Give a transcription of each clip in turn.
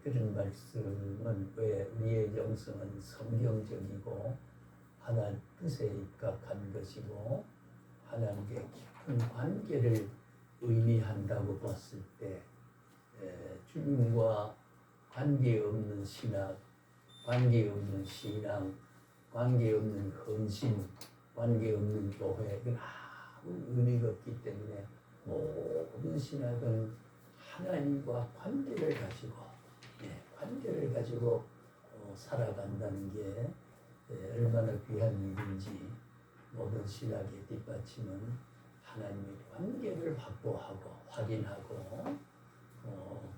그런 말씀은 왜 우리의 영성은 성경적이고 하나님 뜻에 입각한 것이고 하나님께 깊은 관계를 의미한다고 봤을 때 주님과 관계없는 신학, 관계없는 신앙, 관계없는 헌신, 관계없는 교회 이건 아무 의미가 없기 때문에 모든 신학은 하나님과 관계를 가지고 살아간다는 게 얼마나 귀한 일인지 모든 신학의 뒷받침은 하나님의 관계를 확보하고 확인하고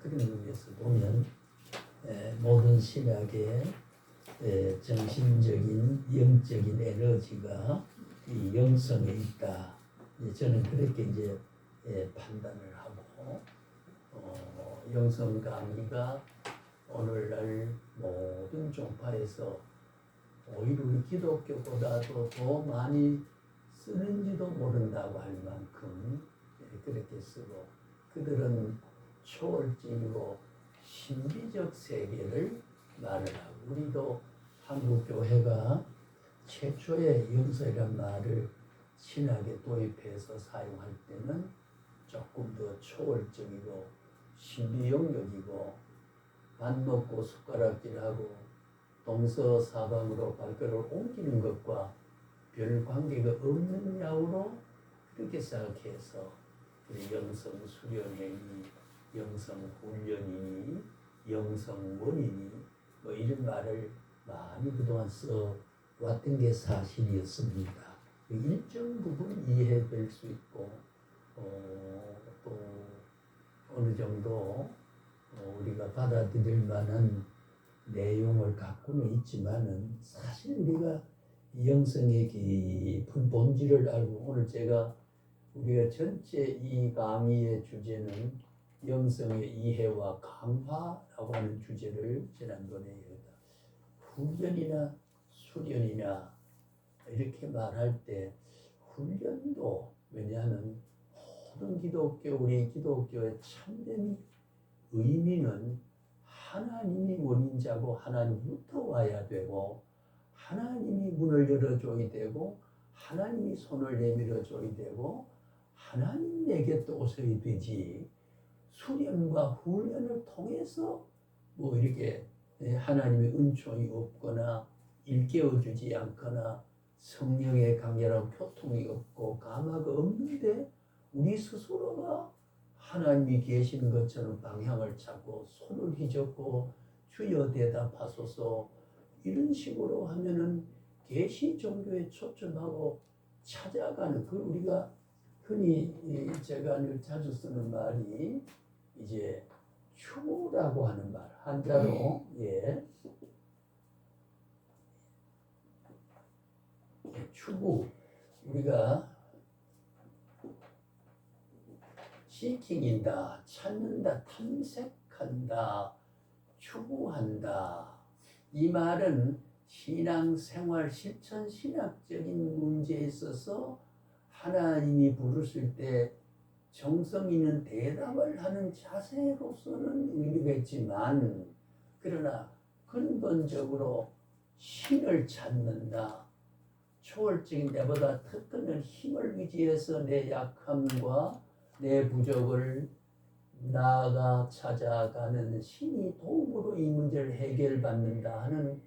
그런 의미에서 보면 모든 신학의 정신적인 영적인 에너지가 이 영성에 있다. 저는 그렇게 이제 판단을 하고 영성 강의가 오늘날 모든 종파에서 오히려 우리 기독교보다도 더 많이 쓰는지도 모른다고 할 만큼 그렇게 쓰고 그들은 초월적이고 신비적 세계를 말을 하고 우리도 한국교회가 최초의 영성이란 말을 신학에 도입해서 사용할 때는 조금 더 초월적이고 신비 영역이고 밥 먹고 숟가락질하고 동서사방으로 발걸음을 옮기는 것과 별 관계가 없는 야우로 그렇게 생각해서 영성 수련회니 영성 훈련이니 영성 원이니 뭐 이런 말을 많이 그동안 써왔던 게 사실이었습니다. 일정 부분 이해될 수 있고 또 어느 정도 우리가 받아들일 만한 내용을 갖고는 있지만은 사실 우리가 영성의 깊은 본질을 알고 오늘 우리가 전체 이 강의의 주제는 영성의 이해와 강화라고 하는 주제를 지난번에 훈련이나 수련이나 이렇게 말할 때 훈련도 왜냐하면 모든 우리 기독교의 참된 의미는 하나님이 원인자고 하나님부터 와야 되고 하나님이 문을 열어줘야 되고 하나님이 손을 내밀어줘야 되고 하나님에게 또 오셔야 되지 수련과 훈련을 통해서 뭐 이렇게 하나님의 은총이 없거나 일깨워주지 않거나 성령의 강렬한 교통이 없고 감화가 없는데 우리 스스로가 하나님이 계시는 것처럼 방향을 찾고 손을 휘젓고 주여 대답하소서 이런 식으로 하면은 계시 종교에 초점하고 찾아가는 그 우리가 흔히 제가 늘 자주 쓰는 말이 이제 추구라고 하는 말 한자로 추구 우리가 시킹이다, 찾는다, 탐색한다, 추구한다. 이 말은 신앙생활 실천 신학적인 문제에 있어서 하나님이 부르실 때 정성 있는 대답을 하는 자세로서는 의미가 있지만 그러나 근본적으로 신을 찾는다. 초월적인 내보다 특권을 힘을 의지해서 내 약함과 내 부족을 나아가 찾아가는 신이 도움으로 이 문제를 해결받는다 하는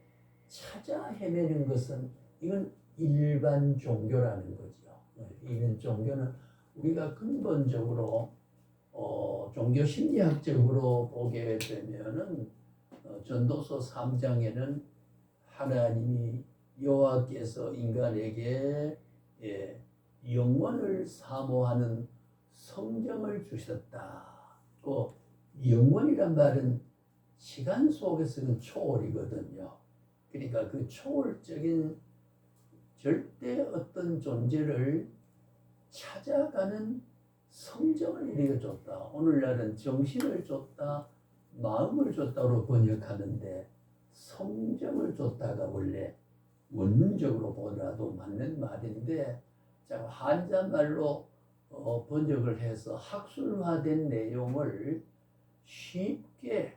찾아 헤매는 것은 이건 일반 종교라는 거죠. 이런 종교는 우리가 근본적으로 종교 심리학적으로 보게 되면은 전도서 3장에는 하나님이 여호와께서 인간에게 영원을 사모하는 성경을 주셨다. 그 영원이란 말은 시간 속에서는 초월이거든요. 그러니까 그 초월적인 절대 어떤 존재를 찾아가는 성경을 우리가 줬다. 오늘날은 정신을 줬다, 마음을 줬다로 번역하는데 성경을 줬다가 원래 원문적으로 보더라도 맞는 말인데 한자말로 번역을 해서 학술화된 내용을 쉽게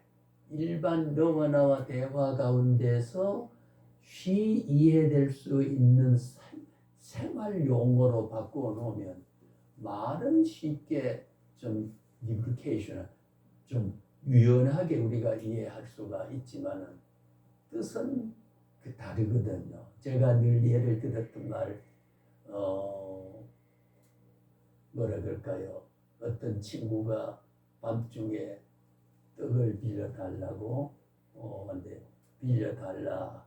일반 너와 나와 대화 가운데서 쉬 이해될 수 있는 생활 용어로 바꾸어 놓으면 말은 쉽게 좀 리플리케이션, 좀 유연하게 우리가 이해할 수가 있지만은 뜻은 다르거든요. 제가 늘 예를 들었던 말, 뭐라 그럴까요? 어떤 친구가 밤중에 떡을 빌려달라고 근데 빌려달라.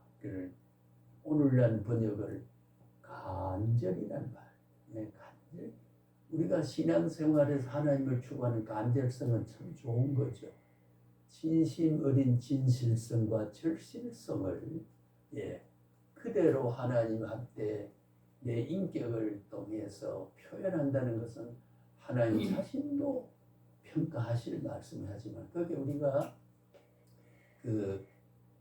오늘날 번역을 간절이란 말. 네, 간절. 우리가 신앙생활에서 하나님을 추구하는 간절성은 참 좋은 거죠. 진심 어린 진실성과 절실성을 그대로 하나님 앞에 내 인격을 통해서 표현한다는 것은 하나님 자신도 평가하실 말씀을 하지만 그게 우리가 그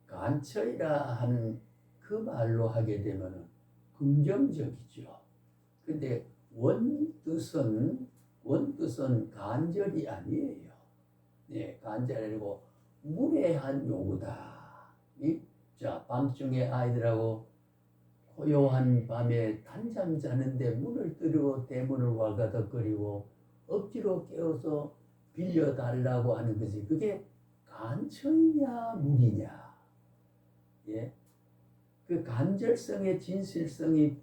간철이라 하는 그 말로 하게 되면 긍정적이죠. 근데 원뜻은 간절이 아니에요. 간절이 아니고 무례한 요구다. 자, 밤중에 아이들하고 고요한 밤에 단잠 자는데 문을 두드리고 대문을 와가덕거리고 억지로 깨워서 빌려달라고 하는 것이 그게 간청이냐 무리냐. 그 간절성의 진실성이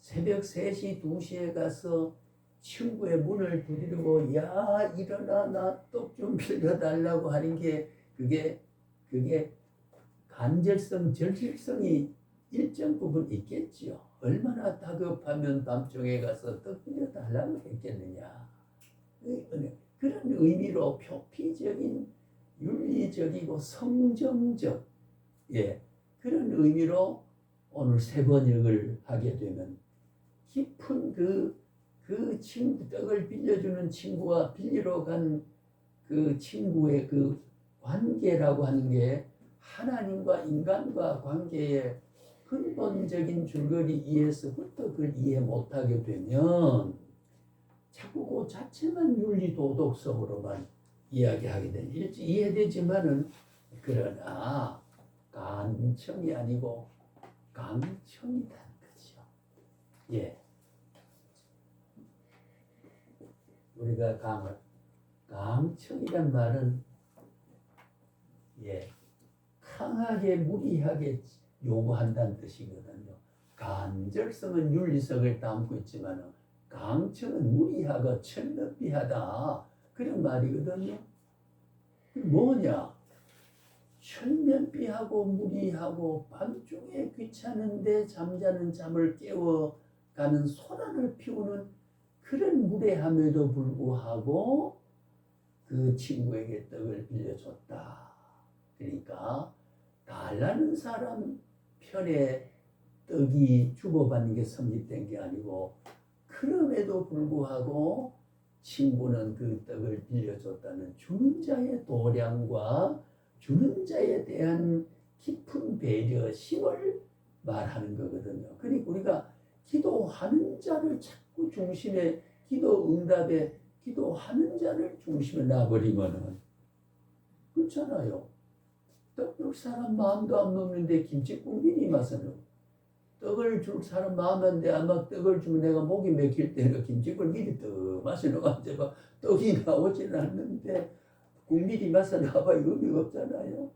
새벽 3시, 2시에 가서 친구의 문을 두드리고 야 일어나 나 떡 좀 빌려달라고 하는 게 그게 간절성, 절실성이 일정 부분 있겠지요. 얼마나 다급하면 밤중에 가서 떡 빌려달라고 했겠느냐. 그런 의미로 표피적인 윤리적이고 성정적 그런 의미로 오늘 세 번역을 하게 되면 깊은 그 친구 떡을 빌려주는 친구와 빌리러 간 그 친구의 그 관계라고 하는 게 하나님과 인간과 관계의 근본적인 줄거리 이해에서부터 그걸 이해 못하게 되면 자꾸 그 자체만 윤리 도덕성으로만 이야기하게 되는 일찍 이해되지만은 그러나 간청이 아니고 강청이라는 거죠. 우리가 강청이란 말은 강하게 무리하게 요구한다는 뜻이거든요. 간절성은 윤리성을 담고 있지만 강청은 무리하고 천면비하다 그런 말이거든요. 뭐냐? 천면비하고 무리하고 밤중에 귀찮은데 잠자는 잠을 깨워가는 소란을 피우는 그런 무례함에도 불구하고 그 친구에게 떡을 빌려줬다. 그러니까 달라는 사람 편에 떡이 주고받는 게 성립된 게 아니고 그럼에도 불구하고 친구는 그 떡을 빌려줬다는 주는 자의 도량과 주는 자에 대한 깊은 배려심을 말하는 거거든요. 그러니까 우리가 기도하는 자를 자꾸 중심에 기도 응답에 기도하는 자를 중심에 놔버리면은 그렇잖아요. 떡 줄 사람 마음도 안 먹는데 김치국민이 맛은 떡을 줄 사람 마음인데 아마 떡을 주면 내가 목이 맥힐 때는 김치국을 미리 떡 마시는 언제 막 떡이 나오지는 않는데 국민이 맛은 나와 의미가 없잖아요.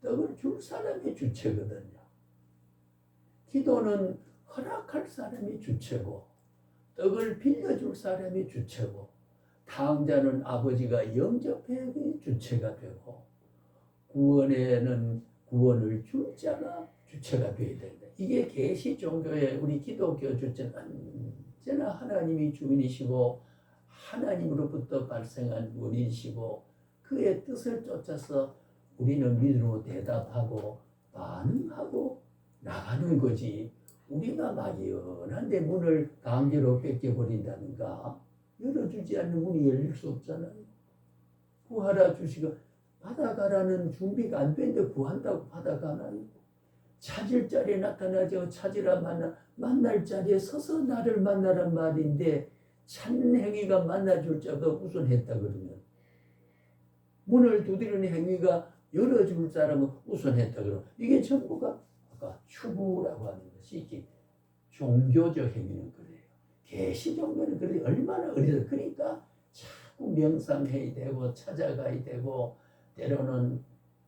떡을 줄 사람이 주체거든요. 기도는 허락할 사람이 주체고 떡을 빌려줄 사람이 주체고 탕자는 아버지가 영접해야 주체가 되고 구원에는 구원을 줄 자가 주체가 되어야 된다. 이게 계시 종교의 우리 기독교 주체는 언제나 하나님이 주인이시고 하나님으로부터 발생한 원이시고 그의 뜻을 쫓아서 우리는 믿음으로 대답하고 반응하고 나가는 거지. 우리가 막연한데 문을 강제로 뺏겨버린다든가 열어주지 않는 문이 열릴 수 없잖아요. 구하라 주시고 받아가라는 준비가 안 되는데 구한다고 받아가나요? 찾을 자리에 나타나죠. 찾으라 만날 자리에 서서 나를 만나란 말인데 찾는 행위가 만나줄 자가 우선했다 그러면 문을 두드리는 행위가 열어줄 사람은 우선 했다. 그럼 이게 전부가 아까 추구라고 하는 것이 이게 종교적 행위는 그래요. 계시 종교는 그래 얼마나 어리다. 그러니까 자꾸 명상해야 되고 찾아가야 되고 때로는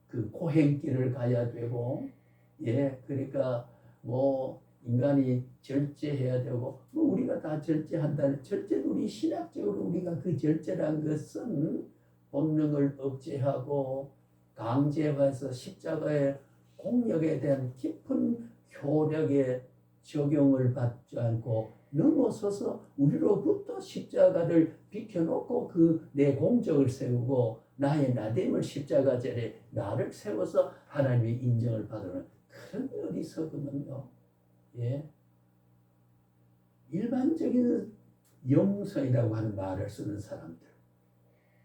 그 고행길을 가야 되고 그러니까 뭐 인간이 절제해야 되고 뭐 우리가 다 절제한다는 절제는 우리 신학적으로 우리가 그 절제란 것은 본능을 억제하고 강제해서 십자가의 공력에 대한 깊은 효력의 적용을 받지 않고 넘어서서 우리로부터 십자가를 비켜놓고 그 내 공적을 세우고 나의 나됨을 십자가절에 나를 세워서 하나님의 인정을 받는 그런 어리석음은요. 일반적인 영성이라고 하는 말을 쓰는 사람들,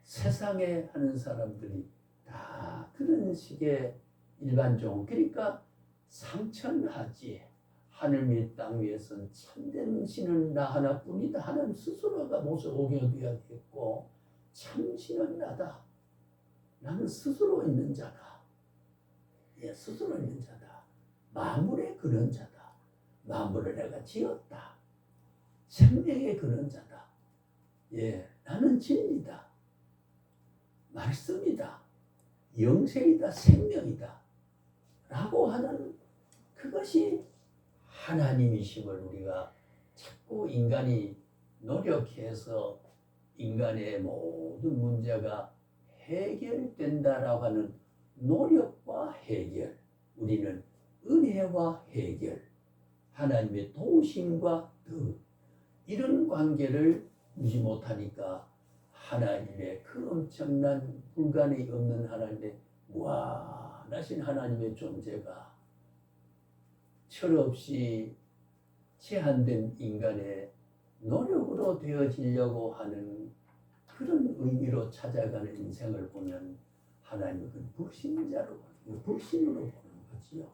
세상에 하는 사람들이 다 그런 식의 일반종. 그러니까 상천하지. 하늘 및 땅 위에선 참된 신은 나 하나뿐이다. 하나님 스스로가 모습 오경되었겠고 참신은 나다. 나는 스스로 있는 자다. 스스로 있는 자다. 만물의 그런 자다. 만물을 내가 지었다. 생명의 그런 자다. 나는 진리다. 말씀이다. 영생이다. 생명이다. 라고 하는 그것이 하나님이심을 우리가 자꾸 인간이 노력해서 인간의 모든 문제가 해결된다라고 하는 노력과 해결, 우리는 은혜와 해결, 하나님의 도우심과 덕, 이런 관계를 무시 못하니까 하나님의 그 엄청난 불가능이 없는 하나님의 무한하신 하나님의 존재가 철없이 제한된 인간의 노력으로 되어지려고 하는 그런 의미로 찾아가는 인생을 보면 하나님은 불신자로, 불신으로 보는 거지요.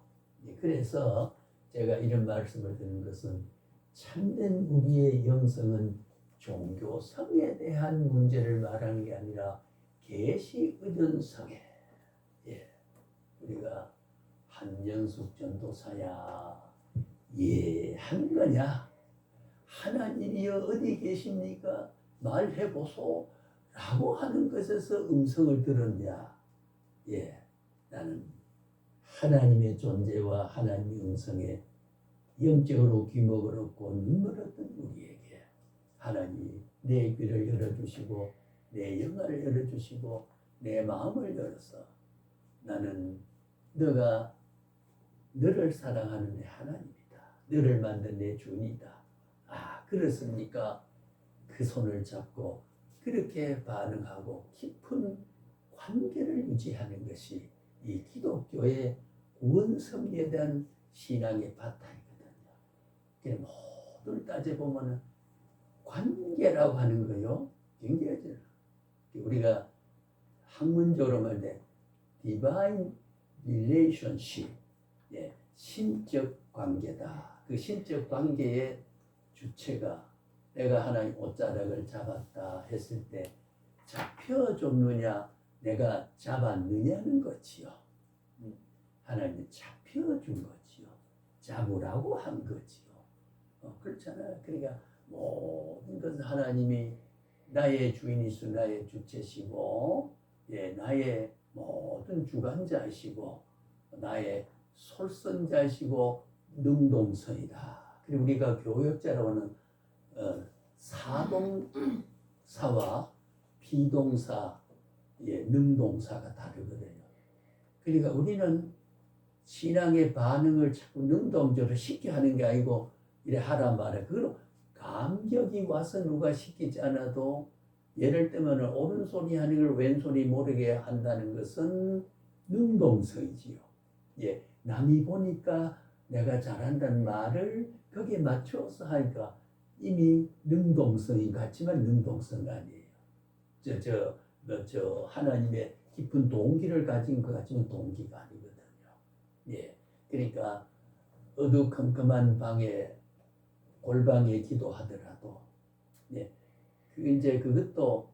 그래서 제가 이런 말씀을 드리는 것은 참된 우리의 영성은 종교성에 대한 문제를 말하는 게 아니라 계시 의존성에 우리가 한영숙 전도사야 하는 거냐? 하나님이여 어디 계십니까? 말해보소 라고 하는 것에서 음성을 들었냐? 나는 하나님의 존재와 하나님의 음성에 영적으로 귀목을 얻고 눈물 얻던 우리에게 하나님이 내 귀를 열어주시고 내 영화를 열어주시고 내 마음을 열어서 나는 너가 너를 사랑하는 내 하나님이다. 너를 만든 내 주인이다. 그렇습니까? 그 손을 잡고 그렇게 반응하고 깊은 관계를 유지하는 것이 이 기독교의 구원 섭리에 대한 신앙의 바탕이거든요. 그래 모두 따져보면 관계라고 하는 거요. 굉장히 우리가 학문적으로 말해 divine relationship, 신적 관계다. 그 신적 관계의 주체가 내가 하나님 옷자락을 잡았다 했을 때 잡혀줬느냐 내가 잡았느냐는 것이요. 하나님이 잡혀준 것이요. 잡으라고 한 것이요. 그렇잖아요. 그러니까 모든 것은 하나님이 나의 주인이시고 나의 주체시고 나의 모든 주관자이시고 나의 솔선자이시고 능동성이다. 그리고 우리가 교역자라고 하는 사동사와 비동사, 능동사가 다르거든요. 그러니까 우리는 신앙의 반응을 자꾸 능동적으로 쉽게 하는 게 아니고 이래 하란 말이에요. 그걸 감격이 와서 누가 시키지 않아도 예를 들면 오른손이 하는 걸 왼손이 모르게 한다는 것은 능동성이지요. 남이 보니까 내가 잘한다는 말을 거기에 맞춰서 하니까 이미 능동성인 것 같지만 능동성 아니에요. 하나님의 깊은 동기를 가진 것 같지만 동기가 아니거든요. 그러니까 어두컴컴한 방에 골방에 기도하더라도 이제 그것도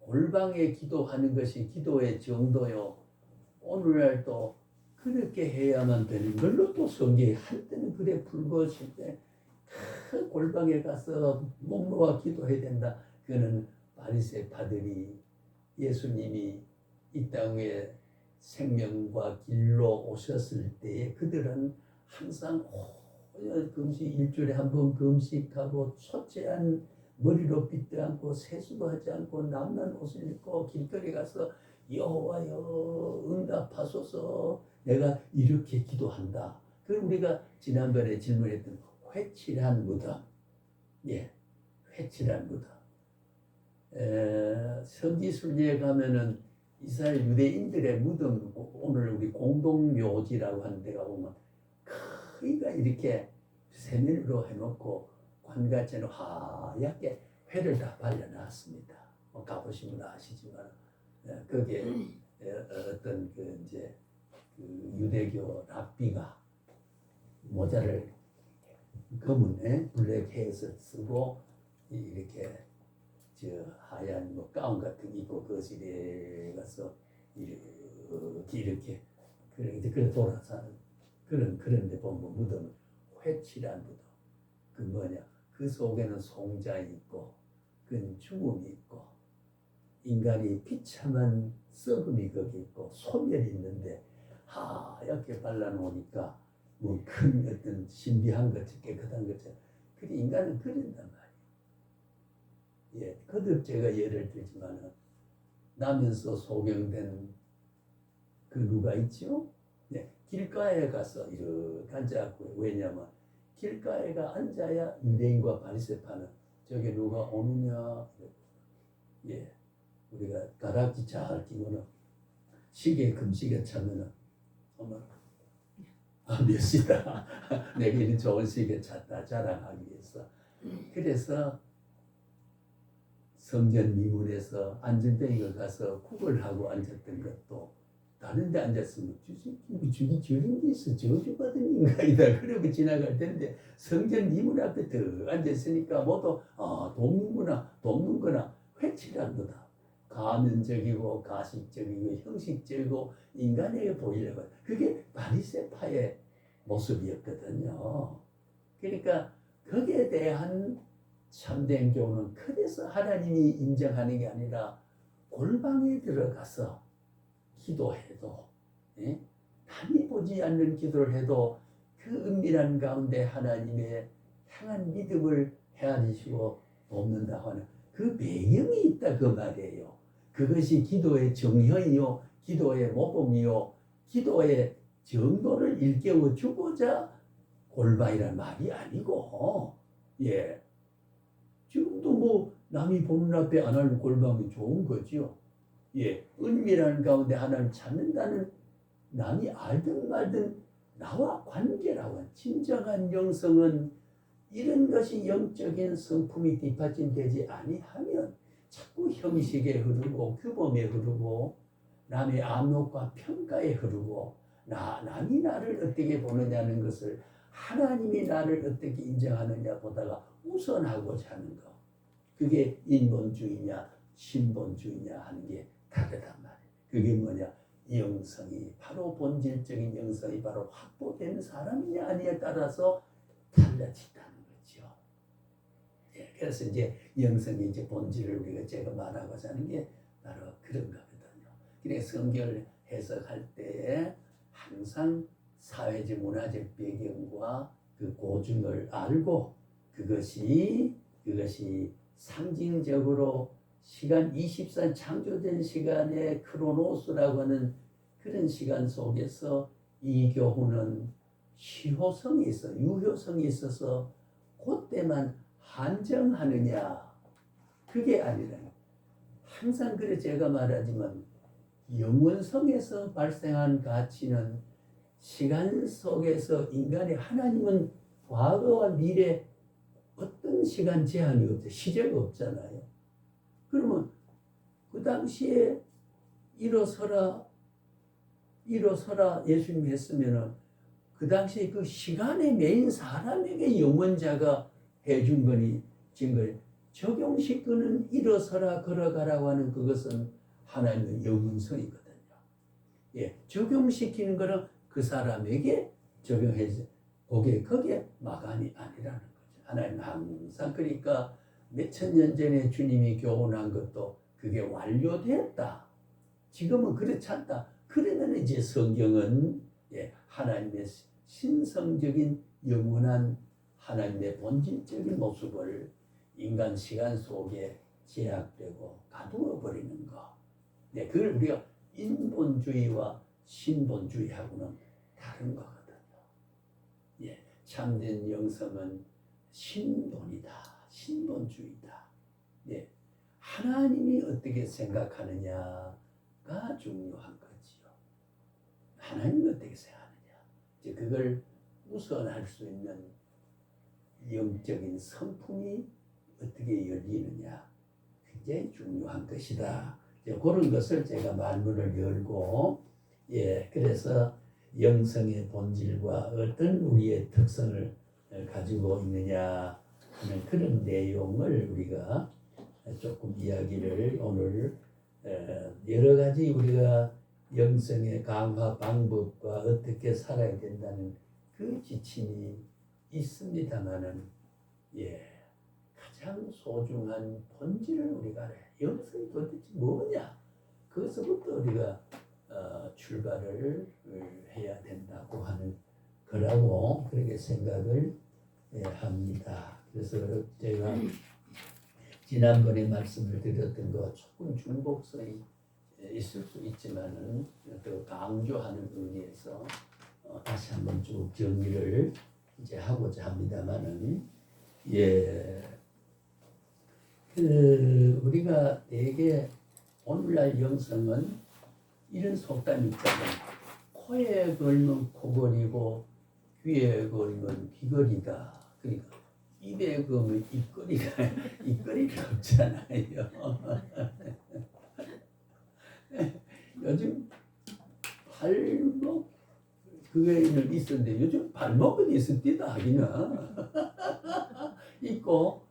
골방에 기도하는 것이 기도의 정도요. 오늘날 또 그렇게 해야만 되는 걸로 또 성경이 한때는 그래 불거질 때 큰 골방에 가서 목 놓아 기도해야 된다. 그거는 바리새파들이 예수님이 이 땅에 생명과 길로 오셨을 때에 그들은 항상 금식 일주일에 한 번 금식하고 초췌한 머리로 빗대 않고 세수도 하지 않고 남는 옷을 입고 길거리 가서 여호와여 응답하소서 내가 이렇게 기도한다. 그 우리가 지난번에 질문했던 회칠한 무덤, 예, 회칠한 무덤. 성지순례에 가면은 이스라엘 유대인들의 무덤 오늘 우리 공동묘지라고 하는 데가 보면 크기가 이렇게 세면으로 해놓고 관가처럼 하얗게 회를 다 발라놨습니다. 가보신 분 아시지만 거기에 어떤 그 이제 그 유대교 랍비가 모자를 검은 블랙헤어서 쓰고 이렇게 저 하얀 뭐 가운 같은 거 입고 거실에 가서 이렇게 그래 돌아서 그런데 보면 무덤은 회칠한 무덤. 그 뭐냐? 그 속에는 송자 있고, 그 죽음이 있고, 인간이 비참한 썩음이 거기 있고, 소멸이 있는데 하얗게 발라놓으니까 뭐 큰 어떤 신비한 것, 깨끗한 것처럼. 그래 인간은 그런단 말이에요. 예, 거듭 제가 예를 들지만은 나면서 소경된 그 누가 있죠? 예, 길가에 가서 이렇게 앉아갖고 왜냐면 길가에가 앉아야 유대인과 바리새파는 저게 누가 오느냐, 예, 우리가 가락지 잘 끼고는 시계 금시계 차면은 어머 몇 시다 내가 이런 좋은 시계 찼다 자랑하기 위해서. 그래서 성전 미문에서 안전뱅이가 가서 구걸하고 앉았던 것도 다른 데 앉았으면 저기 저런 게 있어 저주받은 인간이다 그러고 지나갈 텐데 성전 미문 앞에 더 앉았으니까 모두 돕는구나 회칠한 거다. 가면적이고 가식적이고 형식적이고 인간에게 보이려고 그게 바리새파의 모습이었거든요. 그러니까 거기에 대한 참된 교훈은 그래서 하나님이 인정하는 게 아니라 골방에 들어가서 기도해도 남이 보지 않는 기도를 해도 그 은밀한 가운데 하나님의 향한 믿음을 헤아리시고 돕는다 하는 그 배경이 있다 그 말이에요. 그것이 기도의 정형이요 기도의 모범이요 기도의 정도를 일깨워 주고자 골방이란 말이 아니고 예 지금도 뭐 남이 보는 앞에 안 하는 골방이 좋은 거지요. 예, 은밀한 가운데 하나님을 찾는다는 남이 알든 말든 나와 관계라고 한 진정한 영성은 이런 것이 영적인 성품이 뒷받침되지 아니하면 자꾸 형식에 흐르고 규범에 흐르고 남의 압력과 평가에 흐르고 남이 나를 어떻게 보느냐는 것을 하나님이 나를 어떻게 인정하느냐 보다가 우선하고자 하는 거. 그게 인본주의냐 신본주의냐 하는 게 다르단 말이에요. 그게 뭐냐? 영성이 바로 본질적인 영성이 바로 확보된 사람이냐 아니냐에 따라서 달라진다는 거죠. 예, 그래서 이제 영성이 이제 본질을 우리가 제가 말하고자 하는 게 바로 그런 거거든요. 그래서 성경을 해석할 때에 항상 사회적 문화적 배경과 그 고증을 알고 그것이 상징적으로 시간 24 창조된 시간의 크로노스라고 하는 그런 시간 속에서 이 교훈은 시효성이 있어 유효성이 있어서 그때만 한정하느냐 그게 아니라 항상 그래 제가 말하지만 영원성에서 발생한 가치는 시간 속에서 인간의 하나님은 과거와 미래 어떤 시간 제한이 없죠. 시제가 없잖아요. 그러면 그 당시에 일어서라 예수님이 했으면은 그 당시에 그 시간의 메인 사람에게 영원자가 해준 거니 지금 적용시키는 일어서라 걸어가라고 하는 그것은 하나님의 영성이거든요. 예, 적용시키는 것은 그 사람에게 적용해서 거기에 마간이 아니라는 거죠. 하나님은 항상 그러니까 몇천 년 전에 주님이 교훈한 것도 그게 완료되었다. 지금은 그렇지 않다. 그러면 이제 성경은 하나님의 신성적인 영원한 하나님의 본질적인 모습을 인간 시간 속에 제약되고 가두어 버리는 거. 그걸 우리가 인본주의와 신본주의하고는 다른 거거든요. 참된 영성은 신본이다. 신본주의다. 하나님이 어떻게 생각하느냐가 중요한 거지요. 하나님이 어떻게 생각하느냐. 그걸 우선할 수 있는 영적인 성품이 어떻게 열리느냐. 굉장히 중요한 것이다. 그런 것을 제가 말문을 열고, 그래서 영성의 본질과 어떤 우리의 특성을 가지고 있느냐 하는 그런 내용을 우리가 조금 이야기를 오늘 여러 가지 우리가 영성의 강화 방법과 어떻게 살아야 된다는 그 지침이 있습니다만은 가장 소중한 본질을 우리가 알아야 영성이 도대체 뭐냐 그것부터 우리가 출발을 해야 된다고 하는 거라고 그렇게 생각을 합니다. 그래서 제가 지난번에 말씀을 드렸던 거 조금 중복성이 있을 수 있지만은 또 강조하는 의미에서 다시 한번 쭉 정리를 이제 하고자 합니다만은 우리가 되게 오늘날 영성은 이런 속담이 있잖아요. 코에 걸면 코걸이고 귀에 걸면 귀걸이다. 그러니까 입에 걸면 입거리가 없잖아요. 요즘 발목 그게는 있었는데 요즘 발목은 있습니다. 하기는 있고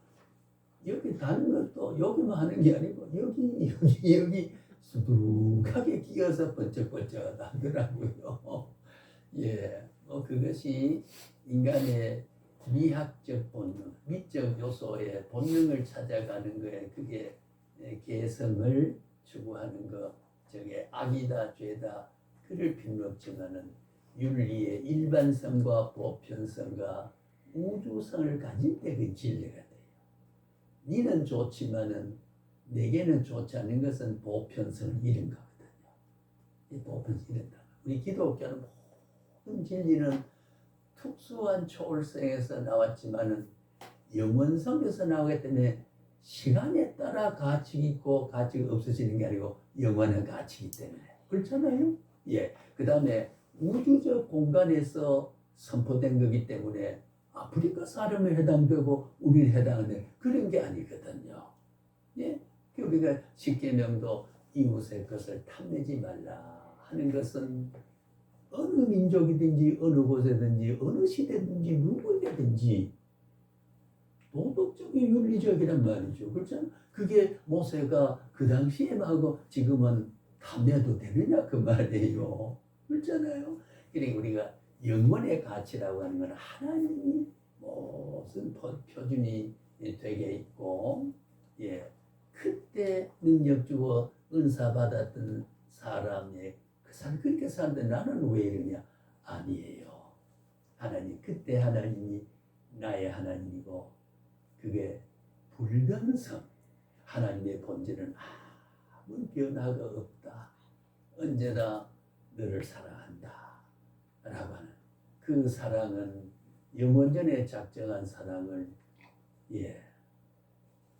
여기 닿는 것도 여기만 하는 게 아니고 여기 수두룩하게 끼어서 번쩍번쩍 하더라고요. 그것이 인간의 미학적 본능, 미적 요소의 본능을 찾아가는 거에 그게 개성을 추구하는 것, 저게 악이다, 죄다, 그를 필요없지만은 윤리의 일반성과 보편성과 우주성을 가질 때 그 진리가 돼요. 니는 좋지만은 내게는 좋지 않은 것은 보편성을 잃은 거거든요. 이 보편성을 잃었다. 우리 기독교는 모든 진리는 특수한 초월성에서 나왔지만은 영원성에서 나오기 때문에 시간에 따라 가치 있고 가치가 없어지는 게 아니고 영원한 가치이기 때문에 그렇잖아요. 그 다음에 우주적 공간에서 선포된 거기 때문에 아프리카 사람에 해당되고 우리는 해당하는 그런 게 아니거든요. 우리가 십계명도 이웃의 것을 탐내지 말라 하는 것은 어느 민족이든지 어느 곳에든지 어느 시대든지 누구에게든지 도덕적인 윤리적이란 말이죠. 그렇잖아요. 그게 모세가 그 당시에 하고 지금은 탐내도 되느냐 그 말이에요. 그렇잖아요. 그러니까 우리가 영원의 가치라고 하는 건 하나님이 무슨 표준이 되게 있고 그때 능력 주고 은사 받았던 사람의 그 사람 그렇게 사는데 나는 왜 이러냐? 아니에요. 하나님 그때 하나님이 나의 하나님이고 그게 불변성 하나님의 본질은 아무 변화가 없다. 언제나 너를 사랑한다 라고 하는 그 사랑은 영원전에 작정한 사랑을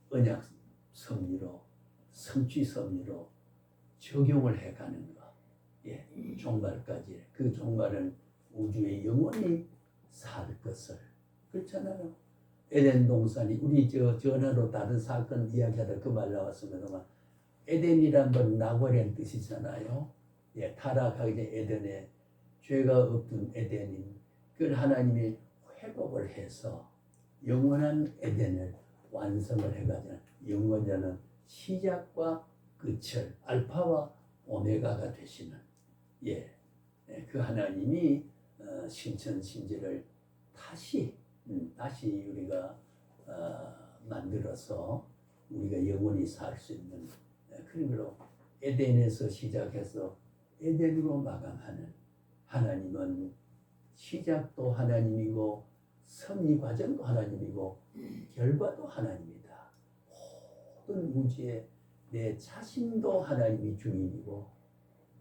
언약 섭리로 성취 섭리로 적용을 해가는 것. 종말까지. 그 종말은 우주에 영원히 살 것을. 그렇잖아요. 에덴 동산이 우리 전화로 다른 사건 이야기하다 그 말 나왔습니다만 에덴이란 건 낙원이라는 뜻이잖아요. 타락하기 전에 에덴에 죄가 없던 에덴인 그걸 하나님이 회복을 해서 영원한 에덴을 완성을 해가지고 영원자는 시작과 끝을 알파와 오메가가 되시는 그 하나님이 신천신제를 다시 우리가 만들어서 우리가 영원히 살 수 있는 그런 걸로 에덴에서 시작해서 에덴으로 마감하는 하나님은 시작도 하나님이고 섭리 과정도 하나님이고 결과도 하나님이다. 모든 우주에 내 자신도 하나님이 주인이고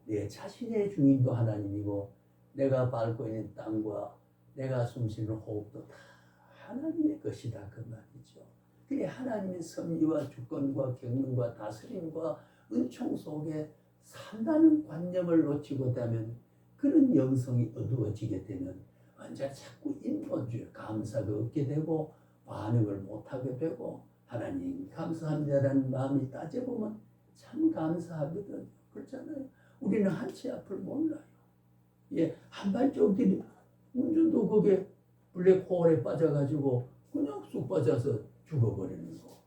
내 자신의 주인도 하나님이고 내가 밟고 있는 땅과 내가 숨쉬는 호흡도 다 하나님의 것이다 그 말이죠. 그게 하나님의 섭리와 주권과 경륜과 다스림과 은총 속에 산다는 관념을 놓치고 되면 그런 영성이 어두워지게 되면 언제 자꾸 인본주의 감사가 없게 되고 반응을 못하게 되고 하나님 감사합니다라는 마음이 따져보면 참 감사하거든. 그렇잖아요. 우리는 한치 앞을 몰라요. 한 발자국 들이 운전도 거기에 블랙홀에 빠져가지고 그냥 쑥 빠져서 죽어버리는 거.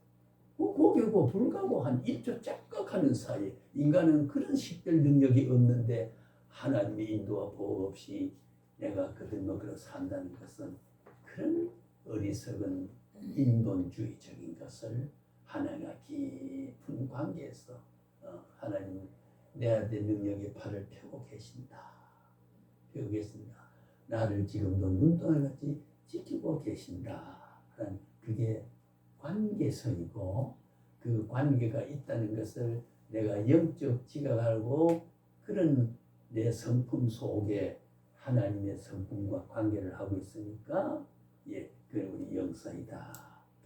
거기고 불가고 한 1초 짝깍하는 사이 인간은 그런 식별 능력이 없는데 하나님의 인도와 보호 없이 내가 거듭먹으러 산다는 것은 그런 어리석은 인본주의적인 것을 하나님과 깊은 관계에서 하나님 내 안에 능력의 팔을 펴고 계신다. 펴고 계신다. 나를 지금도 눈동이같이 지키고 계신다. 그게 관계성이고 그 관계가 있다는 것을 내가 영적 지각하고 그런 내 성품 속에 하나님의 성품과 관계를 하고 있으니까 그 우리 영성이다.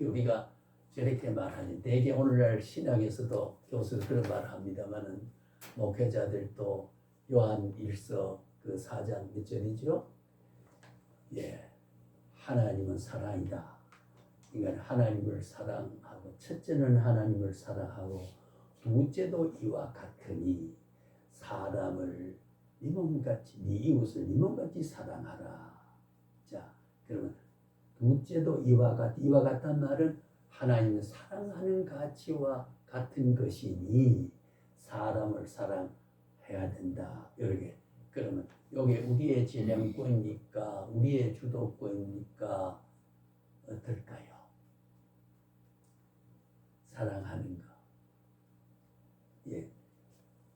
우리가 저렇게 말하니 대개 오늘날 신학에서도 교수들 그런 말을 합니다만은 목회자들도 요한 1서 그 4장 몇 절이죠? 하나님은 사랑이다. 그러니까 하나님을 사랑하고 첫째는 하나님을 사랑하고 둘째도 이와 같으니 사람을 네 몸같이 네 이웃을 네 몸같이 사랑하라. 자, 그러면 둘째도 이와 같단 말은 하나님을 사랑하는 가치와 같은 것이니 사람을 사랑해야 된다. 이렇게 그러면 여기 우리의 재량권입니까? 우리의 주도권입니까? 어떨까요? 사랑하는 거.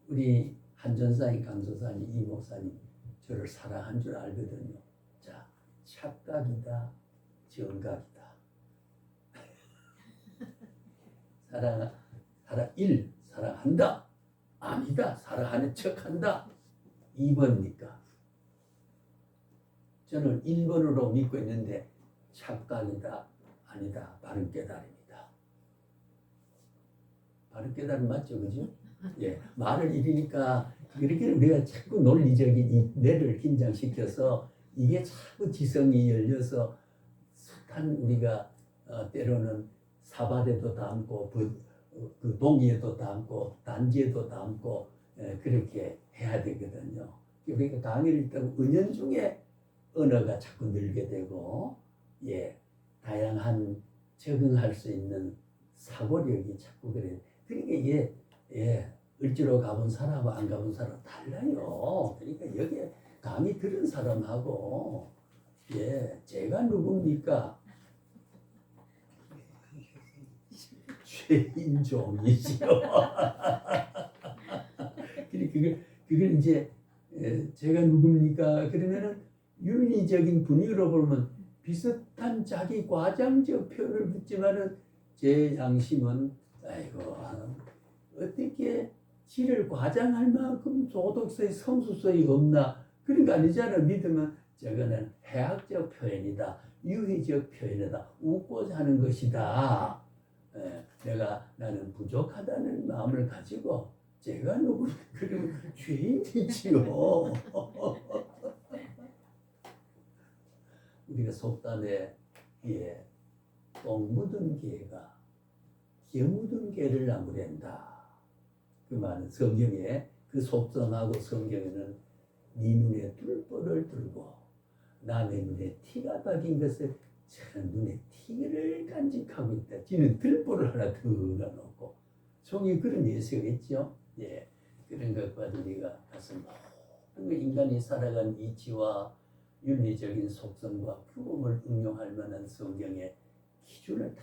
우리 한전사님, 강조사님, 이 목사님 저를 사랑한 줄 알거든요. 자, 착각이다, 정각이다. 사랑한다. 아니다. 사랑하는 척한다. 2번입니까? 저는 1번으로 믿고 있는데 착각이다. 아니다. 바른 깨달음이다. 바른 깨달음 맞죠? 그죠? 말을 이러니까 이렇게 우리가 자꾸 논리적인 이 뇌를 긴장시켜서 이게 자꾸 지성이 열려서 숱한 우리가 때로는 사바대도 담고 그 동의에도 담고 단지에도 담고 그렇게 해야 되거든요. 우리가 강의를 듣고 은연중에 언어가 자꾸 늘게 되고 다양한 적응할 수 있는 사고력이 자꾸 그래요. 그러니까 이게 을지로 가본 사람하고 안 가본 사람 달라요. 그러니까 여기에 강의 들은 사람하고 제가 누굽니까? 최인종이죠. 그걸 이제 제가 누굽니까? 그러면은 윤리적인 분위기로 보면 비슷한 자기 과장적 표현을 붙지만은 제 양심은 아이고 어떻게 지를 과장할 만큼 도덕성이 성수성이 없나? 그러니까 아니잖아. 믿으면 저거는 해학적 표현이다. 유희적 표현이다. 웃고자 하는 것이다. 나는 부족하다는 마음을 가지고 제가 누구 그러면 죄인이지요. 우리가 속담에 똥 묻은 개가 겨 묻은 개를 나무랜다. 그 말은 성경에 그 속성하고 성경에는 네 눈에 뚫보를 들고 남의 눈에 티가 박인 것을 저는 눈에 티를 간직하고 있다. 지는 들보를 하나 더 넣어놓고 종이 그런 예수가 있죠. 예, 그런 것과 우리가 가서 모든 인간이 살아간 이치와 윤리적인 속성과 규범을 응용할 만한 성경의 기준을 다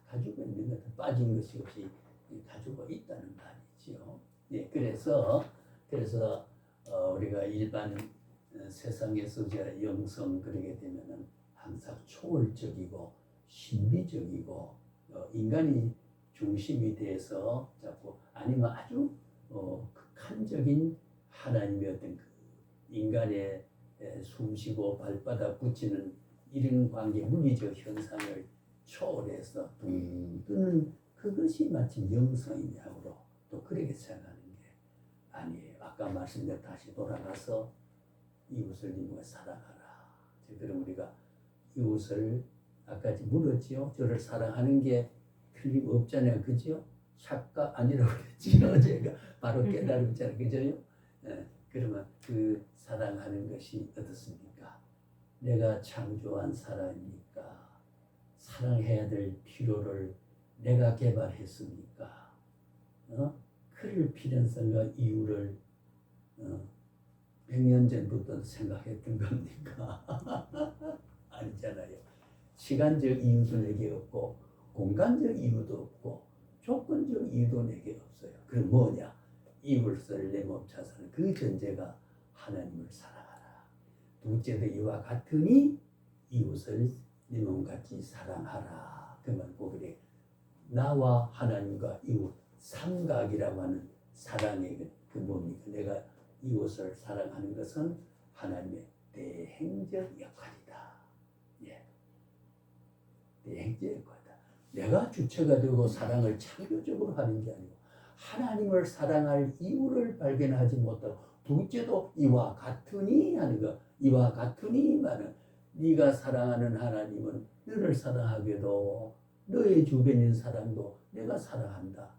가지고 있는 것, 빠진 것이 없이 가지고 있다는 말이지요. 예, 그래서 우리가 일반 세상에서 이제 영성 그러게 되면은 항상 초월적이고 신비적이고 인간이 중심이 돼서 자꾸 아니면 아주 극한적인 하나님의 어떤 그 인간의 숨쉬고 발바닥 붙이는 이런 관계 물리적 현상을 초월해서 둥 뜨는 그것이 마치 영성이냐고 또 그렇게 생각하는 게 아니에요. 아까 말씀드린 다시 돌아가서 이웃을 님과 사랑하라. 그럼 우리가 이웃을 아까 물었지요. 저를 사랑하는 게 틀림없잖아요. 그죠? 착각 아니라고 그랬지요. 제가 바로 깨달았잖아요. 그죠? 그러면 그 사랑하는 것이 어떻습니까? 내가 창조한 사람이니까 사랑해야 될 필요를 내가 개발했습니까? 그를 필연성과 이유를 100년 전부터 생각했던 겁니까? 아니잖아요. 시간적 이유도 내게 없고 공간적 이유도 없고 조건적 이유도 내게 없어요. 그럼 뭐냐? 이웃을 내 몸처럼 사는 그 전제가 하나님을 사랑하라. 둘째도 이와 같으니 이웃을 내 몸같이 사랑하라. 그 말고 그래. 나와 하나님과 이웃 삼각이라고 하는 사랑의 그 뭡니까? 내가 이웃을 사랑하는 것은 하나님의 대행적 역할이다. 예. 대행적 역할이다. 내가 주체가 되고 사랑을 창조적으로 하는 게 아니고 하나님을 사랑할 이유를 발견하지 못하고 둘째도 이와 같으니 하는 거. 이와 같으니 말은 네가 사랑하는 하나님은 너를 사랑하게도 너의 주변에 있는 사람도 내가 사랑한다.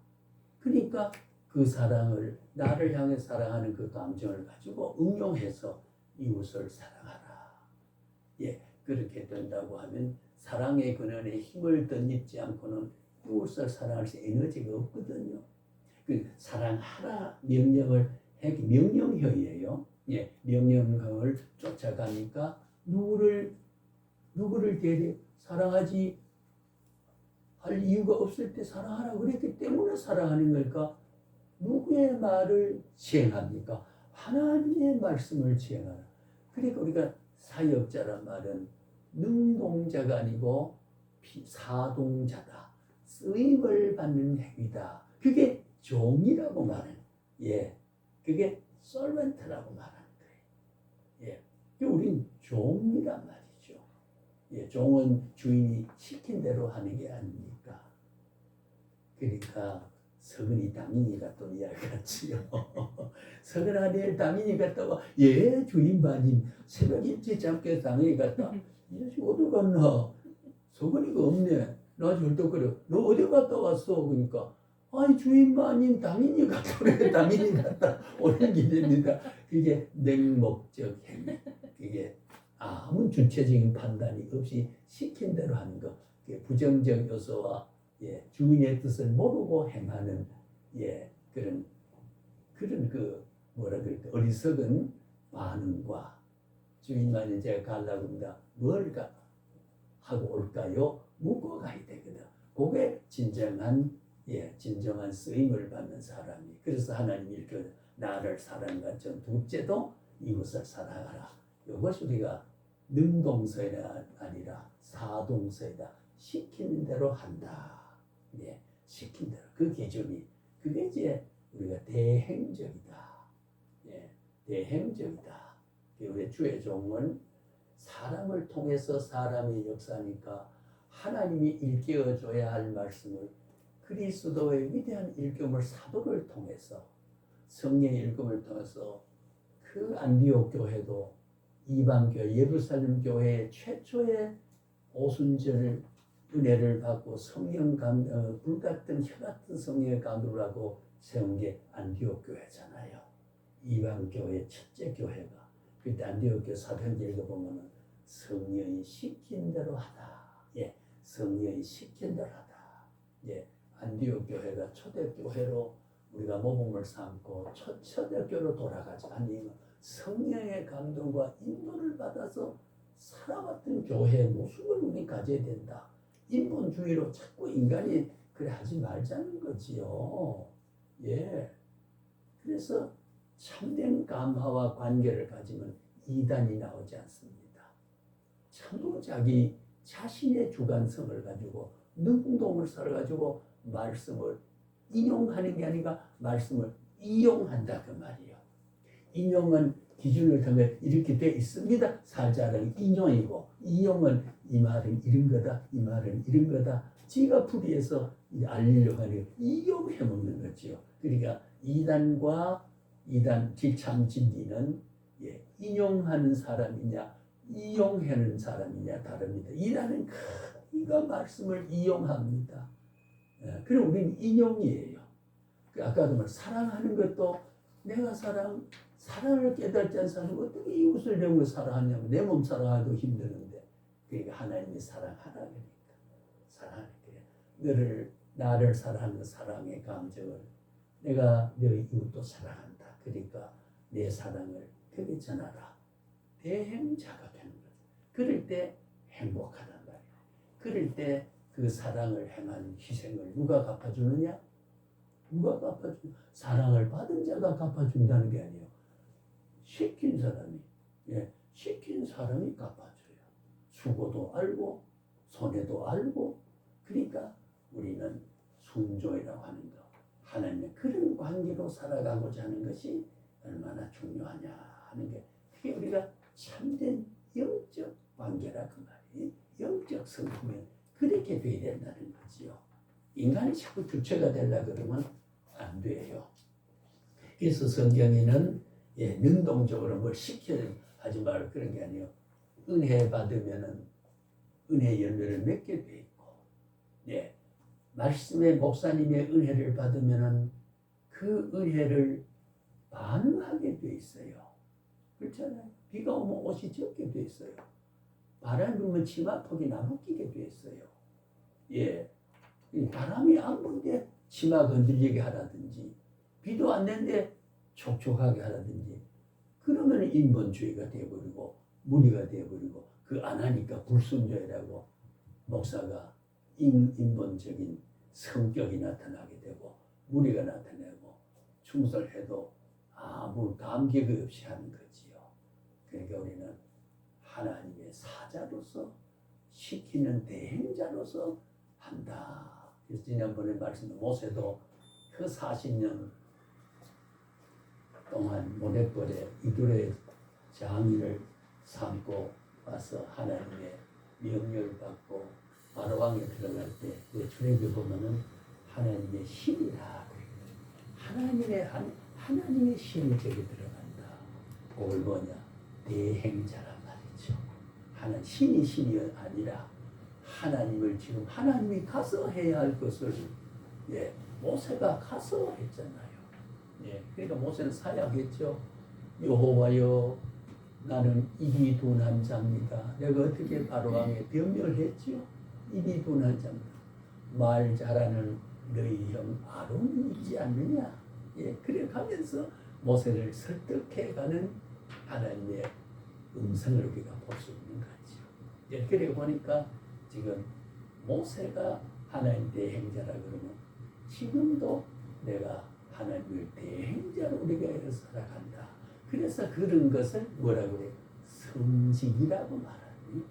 그러니까 그 사랑을 나를 향해 사랑하는 그 감정을 가지고 응용해서 이웃을 사랑하라. 예, 그렇게 된다고 하면 사랑의 근원에 힘을 덧입지 않고는 이웃을 사랑할 수 에너지가 없거든요. 그 사랑하라 명령을 명령형이에요. 예, 명령형을 쫓아가니까 누구를 대리 사랑하지 할 이유가 없을 때 사랑하라 그랬기 때문에 사랑하는 걸까? 누구의 말을 시행합니까? 하나님의 말씀을 시행하라. 그러니까 우리가 사역자란 말은 능동자가 아니고 사동자다. 쓰임을 받는 행위다. 그게 종이라고 말하는, 예, 그게 servant라고 말하는 거예요. 예, 우린 종이란 말이죠. 예, 종은 주인이 시킨 대로 하는 게 아닙니까? 그러니까 서근이 당인이가 또 이야기했지요. 서근아 내일 당인이 갔다가 예 주인 마님 새벽 일찍 잠겨 당인이 갔다. 이 자식 어디 갔나? 서근이가 없네. 나 절대 그래. 너 어디 갔다 왔어? 그러니까 아이 주인 마님 당인이 갔다 그래. 당인이 갔다 오는 길입니다. 그게 맹목적 행위. 그게 아무 주체적인 판단이 없이 시킨 대로 하는 것. 그게 부정적 요소와 예, 주인의 뜻을 모르고 행하는 예, 그런 그 뭐라 그럴까 어리석은 반응과 주인만 이제 가려고 합니다. 뭘 하고 올까요? 묻고 가야 되거든. 그게 진정한 쓰임을 받는 사람이. 그래서 하나님이 이렇게 나를 사랑한 전 둘째도 이웃을 사랑하라. 이것이 우리가 능동서가 아니라 사동서이다. 시키는 대로 한다. 예, 시킨 대로 그 기준이 그게 이제 우리가 대행적이다. 예, 대행적이다. 우리 주의 종은 사람을 통해서 사람의 역사니까 하나님이 일깨워줘야 할 말씀을 그리스도의 위대한 일금을 사도를 통해서 성령의 일금을 통해서 그 안디옥 교회도 이방 교회 예루살렘 교회 최초의 오순절 은혜를 받고 성령 불같은 혀 같은 성령의 감동을 하고 세운 게 안디옥 교회잖아요. 이방 교회 첫째 교회가 그때 안디옥 교회 사도행전 읽어보면 성령이 시킨 대로 하다. 예, 성령이 시킨다하다. 예, 안디옥 교회가 초대교회로 우리가 모범을 삼고 초대교회로 돌아가자. 아니면 성령의 감동과 인도를 받아서 살아왔던 교회의 모습을 우리 가져야 된다. 인본주의로 자꾸 인간이 그래 하지 말자는 거지요. 예. 그래서 참된 감화와 관계를 가지면 이단이 나오지 않습니다. 참으로 자기 자신의 주관성을 가지고 능동을 써가지고 말씀을 인용하는 게 아니라 말씀을 이용한다 그 말이에요. 인용은 기준을 통해 이렇게 돼 있습니다. 살자는 인용이고 이용은 이 말은 이런 거다. 이 말은 이런 거다. 지가 풀이해서 알리려고 하는 이용해 먹는 거죠. 그러니까 이단 지참 진리는 예, 인용하는 사람이냐 이용하는 사람이냐 다릅니다. 이단은 이거 말씀을 이용합니다. 예, 그럼 우리는 인용이에요. 아까도 말 사랑하는 것도 내가 사랑을 깨닫지 않은 사람은 어떻게 이웃을 내 몸을 사랑하냐면 내 몸 사랑하기도 힘드는데 그러니까 하나님이 사랑하라 그러니까 사랑하니까 나를 사랑하는 사랑의 감정을 내가 너희 이웃도 사랑한다. 그러니까 내 사랑을 그렇게 전하라. 대행자가 되는 거죠. 그럴 때 행복하단 말이에요. 그럴 때 그 사랑을 행한 희생을 누가 갚아주느냐? 누가 갚아주냐? 사랑을 받은 자가 갚아준다는 게 아니에요. 시킨 사람이 갚아줘요. 수고도 알고 손해도 알고 그러니까 우리는 순종이라고 하는 거 하나님의 그런 관계로 살아가고자 하는 것이 얼마나 중요하냐 하는 게 그게 우리가 참된 영적 관계라 그 말이에요. 영적 성품에 그렇게 돼야 된다는 거지요. 인간이 자꾸 주체가 되려고 그러면 안 돼요. 그래서 성경에는 능동적으로 뭘 시켜야 하지 말고 그런 게 아니에요. 은혜 받으면은 은혜 열매를 맺게 돼 있고, 말씀의 목사님의 은혜를 받으면은 그 은혜를 반응하게 돼 있어요. 그렇잖아요. 비가 오면 옷이 젖게 돼 있어요. 바람이 불면 치마폭이 나부끼게 돼 있어요. 바람이 안 부는데 치마가 흔들리게 하라든지, 비도 안 내는데 촉촉하게 하라든지, 그러면 인본주의가 되어버리고 무리가 되어버리고 그 안 하니까 불순종이라고 목사가 인본적인 성격이 나타나게 되고 무리가 나타나고 충성해도 아무 감격이 없이 하는 거지요. 그러니까 우리는 하나님의 사자로서 시키는 대행자로서 한다. 그래서 지난번에 말씀드린 모세도 그 40년 동안 모래벌에 이둘의 장인을 삼고 와서 하나님의 명령을 받고 바로왕에 들어갈 때 그 출애굽에 보면은 하나님의 신이라 하나님의 신이 저기 들어간다. 그걸 뭐냐? 대행자란 말이죠. 신이 아니라 하나님을 지금 하나님이 가서 해야 할 것을 모세가 가서 했잖아요. 그러니까 모세는 사약했죠. 여호와여 나는 입이 둔한 자입니다. 내가 어떻게 바로왕에 변명을 했죠? 입이 둔한 자입니다. 말 잘하는 너희 형 아론이 있지 않느냐? 그래 가면서 모세를 설득해가는 하나님의 음성을 우리가 볼 수 있는 거죠. 그래 보니까 지금 모세가 하나님 대행자라 그러면 지금도 내가 하나님을 대행자로 우리가 살아간다. 그래서 그런 것을 뭐라 그래? 성직이라고 말하니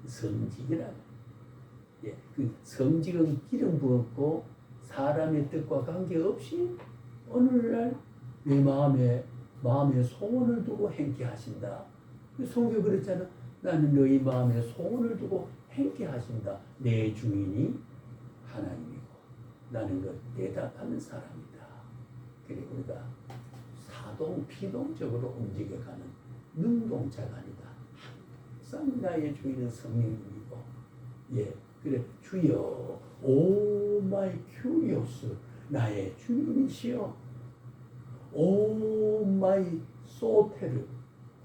성직이라고. 그 성직은 기름 부었고 사람의 뜻과 관계없이 오늘날 내 마음에 소원을 두고 행케 하신다. 그 성경 그랬잖아. 나는 너희 마음에 소원을 두고 행케 하신다. 내 주인이 하나님이고 나는 그 대답하는 사람이다. 그리고 우리가 피동적으로 움직여가는 능동자가 아니다. 항상 나의 주인은 성령님이고 그래 주여 오 마이 큐리오스 나의 주인이시여 오 마이 소테르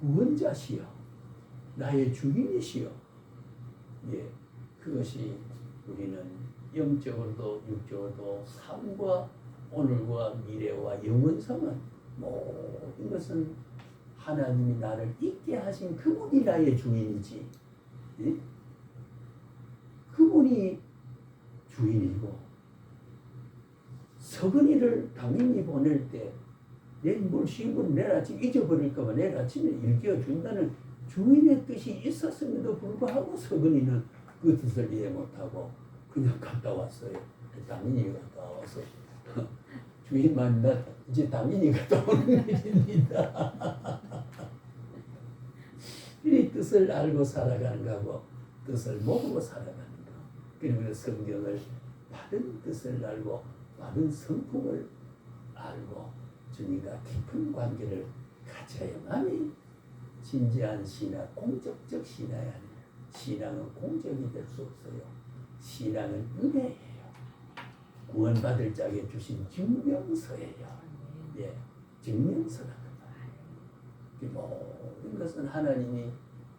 구원자시여 나의 주인이시여 그것이 우리는 영적으로도 육적으로도 삶과 오늘과 미래와 영원성은 모든 것은 하나님이 나를 있게 하신 그분이 나의 주인이지. 예? 그분이 주인이고 서근이를 당연히 보낼 때 내일 뭘 시험을 내일 아침 잊어버릴까봐 내일 아침에 일깨워준다는 주인의 뜻이 있었음에도 불구하고 서근이는 그 뜻을 이해 못하고 그냥 갔다 왔어요. 당연히 갔다 와서 주인만 나 이제 당연히 갔다 오는 일입니다. 이 뜻을 알고 살아가는 거고 뜻을 모르고 살아가는 거. 그리고 성경을 바른 뜻을 알고 바른 성품을 알고 주님과 깊은 관계를 가져야만이 진지한 신앙, 공적적 신앙이 아니에요. 신앙은 공적이 될 수 없어요. 신앙은 은혜예요. 구원받을 자에게 주신 증명서예요. 예, 증명서라는 말이에요. 모든 것은 하나님이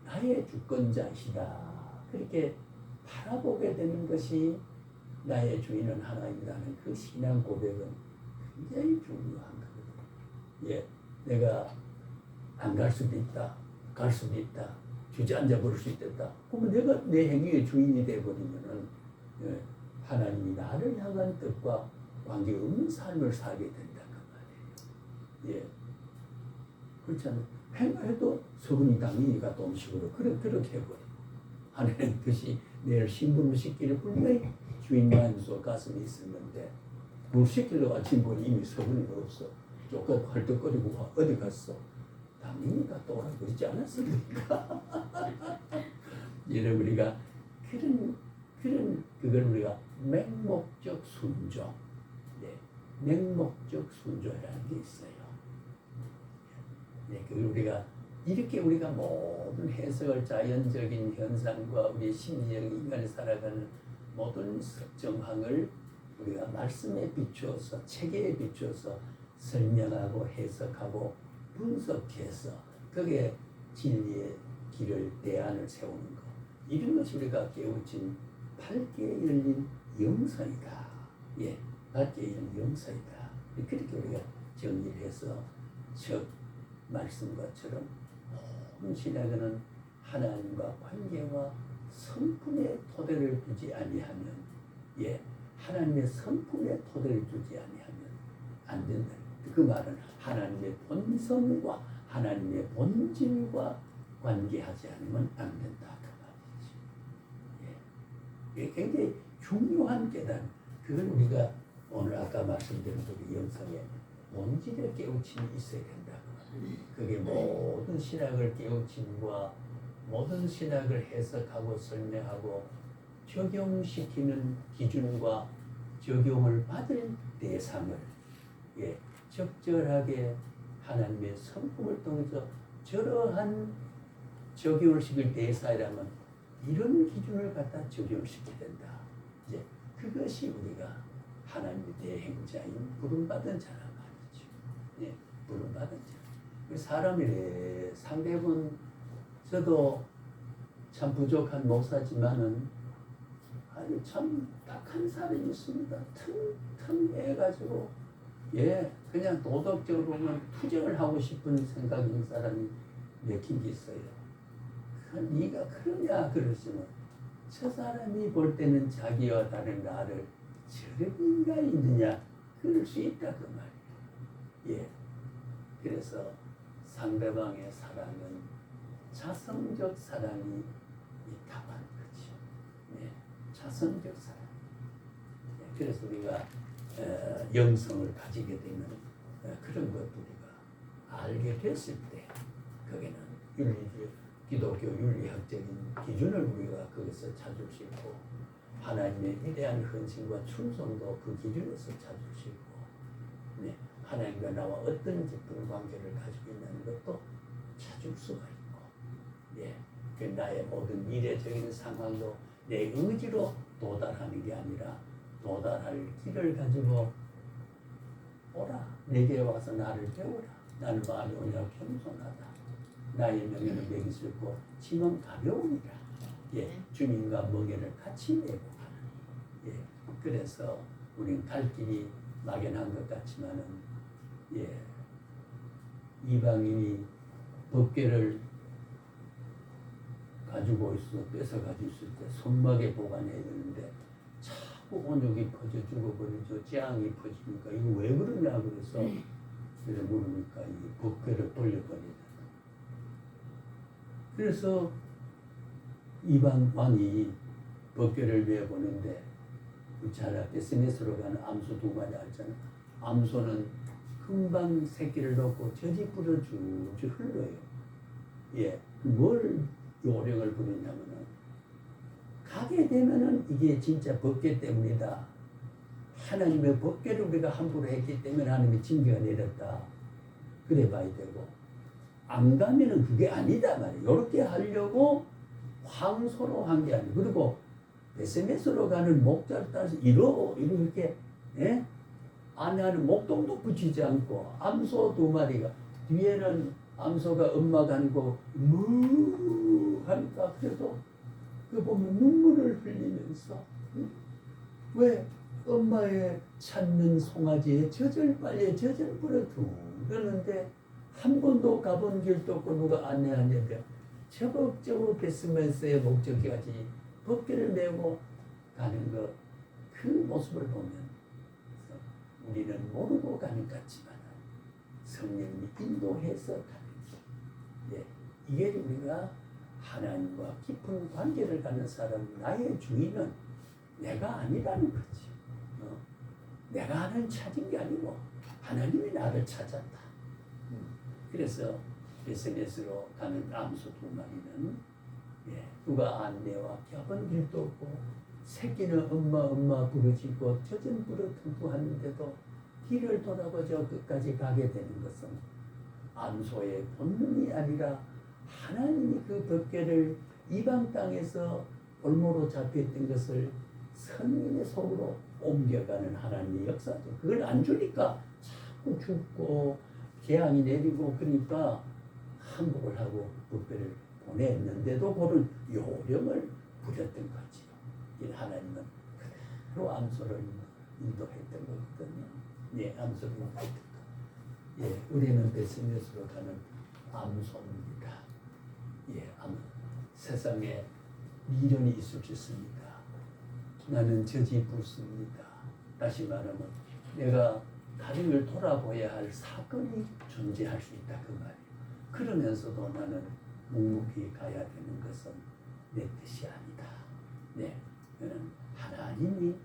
나의 주권자이시다. 그렇게 바라보게 되는 것이 나의 주인은 하나님이라는 그 신앙 고백은 굉장히 중요한 거거든요. 예, 내가 안 갈 수도 있다. 갈 수도 있다. 주저앉아 버릴 수 있다. 그러면 내가 내 행위의 주인이 되어버리면은 예, 하나님이 나를 향한 뜻과 관계없는 삶을 살게 된다 그 말이에요. 예, 그렇잖아요. 행해도 서근이 당연히 갔다 음식으로 그렇게 해버려. 하나님 뜻이 내일 신분을 시키는 분명히 주인만서 가슴이 있었는데 뭘 시키려고 아침 보니 이미 서근이 없어. 조금 헐떡거리고 어디 갔어? 당연히 갔다 오라고 그러지 않았습니까? 이런 우리가 그걸 우리가 맹목적 순종, 네, 맹목적 순종이라는 게 있어요. 네, 그걸 우리가 이렇게 우리가 모든 해석을 자연적인 현상과 우리 심리적인 인간이 살아가는 모든 정황을 우리가 말씀에 비추어서 체계에 비추어서 설명하고 해석하고 분석해서 그게 진리의 길을 대안을 세우는 것 이런 것이 우리가 깨우친 밝게 열린 영성이다. 예, 밝게 열린 영성이다. 그렇게 우리가 정리를 해서 즉 말씀과처럼 모든 신학은 하나님과 관계와 성품의 토대를 두지 아니하면 예, 하나님의 성품의 토대를 두지 아니하면 안 된다. 그 말은 하나님의 본성과 하나님의 본질과 관계하지 않으면 안 된다. 그 말이지. 예. 이게 굉장히 중요한 깨달음. 그걸 우리가 오늘 아까 말씀드린 우리 영성의 본질의 깨우침이 있어야 된다. 그게 모든 신학을 깨우침과 모든 신학을 해석하고 설명하고 적용시키는 기준과 적용을 받을 대상을 예, 적절하게 하나님의 성품을 통해서 저러한 적용을 시킬 대사라면 이런 기준을 갖다 적용시켜야 된다. 이제 그것이 우리가 하나님의 대행자인 부름받은 자란 말이죠. 예, 부름받은 자. 사람이 상대분 저도 참 부족한 목사지만은 아주 참 딱한 사람이 있습니다. 틈해가지고 예 그냥 도덕적으로 보면 투쟁을 하고 싶은 생각이 있는 사람이 몇 개 있어요. 네가 그러냐 그러시면 저 사람이 볼 때는 자기와 다른 나를 저런 인간이 있느냐 그럴 수 있다 그 말이에요. 예 그래서 상대방의 사랑은 자성적 사랑이 있다고 하는 거죠. 네, 자성적 사랑. 네, 그래서 우리가 영성을 가지게 되는 그런 것도 우리가 알게 됐을 때 거기는 기독교 윤리학적인 기준을 우리가 거기서 찾을 수 있고 하나님의 위대한 헌신과 충성도 그 기준에서 찾을 수 있고 네, 하나님과 나와 어떤 깊은 관계를 가지고 있는 것도 찾을 수가 있고 예, 그 나의 모든 미래적인 상황도 내 의지로 도달하는 게 아니라 도달할 길을 가지고 오라 내게 와서 나를 배우라 나는 마음이 오냐 겸손하다 나의 명예는 매기 슬고 짐은 가벼우니라 예, 주님과 멍에를 같이 메고 가는. 예, 그래서 우리는 갈 길이 막연한 것 같지만은 예, 이방인이 법궤를 가지고 있어 뺏어 가지고 있을 때 손목에 보관해야 되는데 자꾸 온욕이 퍼져 죽어버리죠. 재앙이 퍼지니까 이거 왜 그러냐 그래서 그래 물으니까 이 법궤를 돌려버리다. 그래서 이방 왕이 법궤를 메어보는데 잘 앞에 스메스로 가는 암소 2마리 알잖아. 암소는 금방 새끼를 놓고 저지불을 줄줄 흘러요. 예, 뭘 요령을 부리냐면은 가게 되면은 이게 진짜 법궤 때문이다. 하나님의 법궤를 우리가 함부로 했기 때문에 하나님이 징계가 내렸다. 그래 봐야 되고 안 가면은 그게 아니다 말이에요. 이렇게 하려고 황소로 한 게 아니고 그리고 베스메스로 가는 목자를 따라서 이렇게 예? 안에는 목동도 붙이지 않고 암소 2마리가 뒤에는 암소가 엄마가 아니고 무 하니까 그래도 그 보면 눈물을 흘리면서 왜 엄마의 찾는 송아지에 젖을빨래 젖을뿌려 그러는데 한 번도 가본 길도 없고 누가 안내하냐면 저벅저벅 베스메스의 목적지까지 법궤를 메고 가는 그 모습을 보면 우리는 모르고 가는 것 같지만 성령이 인도해서 가는 길. 예, 이게 우리가 하나님과 깊은 관계를 가는 사람 나의 주인은 내가 아니라는 거지. 내가 하나님 찾은 게 아니고 하나님이 나를 찾았다. 그래서 베스메스로 가는 암소 2마리는 예, 누가 안내와 겹은 길도 없고 새끼는 엄마 부르짖고 젖은 불을 tumtum하는데도 뒤를 돌아보자 끝까지 가게 되는 것은 암소의 본능이 아니라 하나님이 그 법궤를 이방 땅에서 올무로 잡혀있던 것을 선민의 속으로 옮겨가는 하나님의 역사죠. 그걸 안 주니까 자꾸 죽고 재앙이 내리고 그러니까 항복을 하고 법궤를 보냈는데도 그런 요령을 부렸던 거지요. 이 하나님은 그대로 암소를 인도했던 거거든요. 예, 암소를 인도했던 거. 예, 우리는 베스메스로 가는 암소입니다. 예, 세상에 미련이 있을 수 있습니다. 나는 저지 불습니다. 다시 말하면 내가 다른 걸 돌아보아야 할 사건이 존재할 수 있다 그 말이에요. 그러면서도 나는 묵묵히 가야 되는 것은 내 뜻이 아니다. 네, 저는 하나님이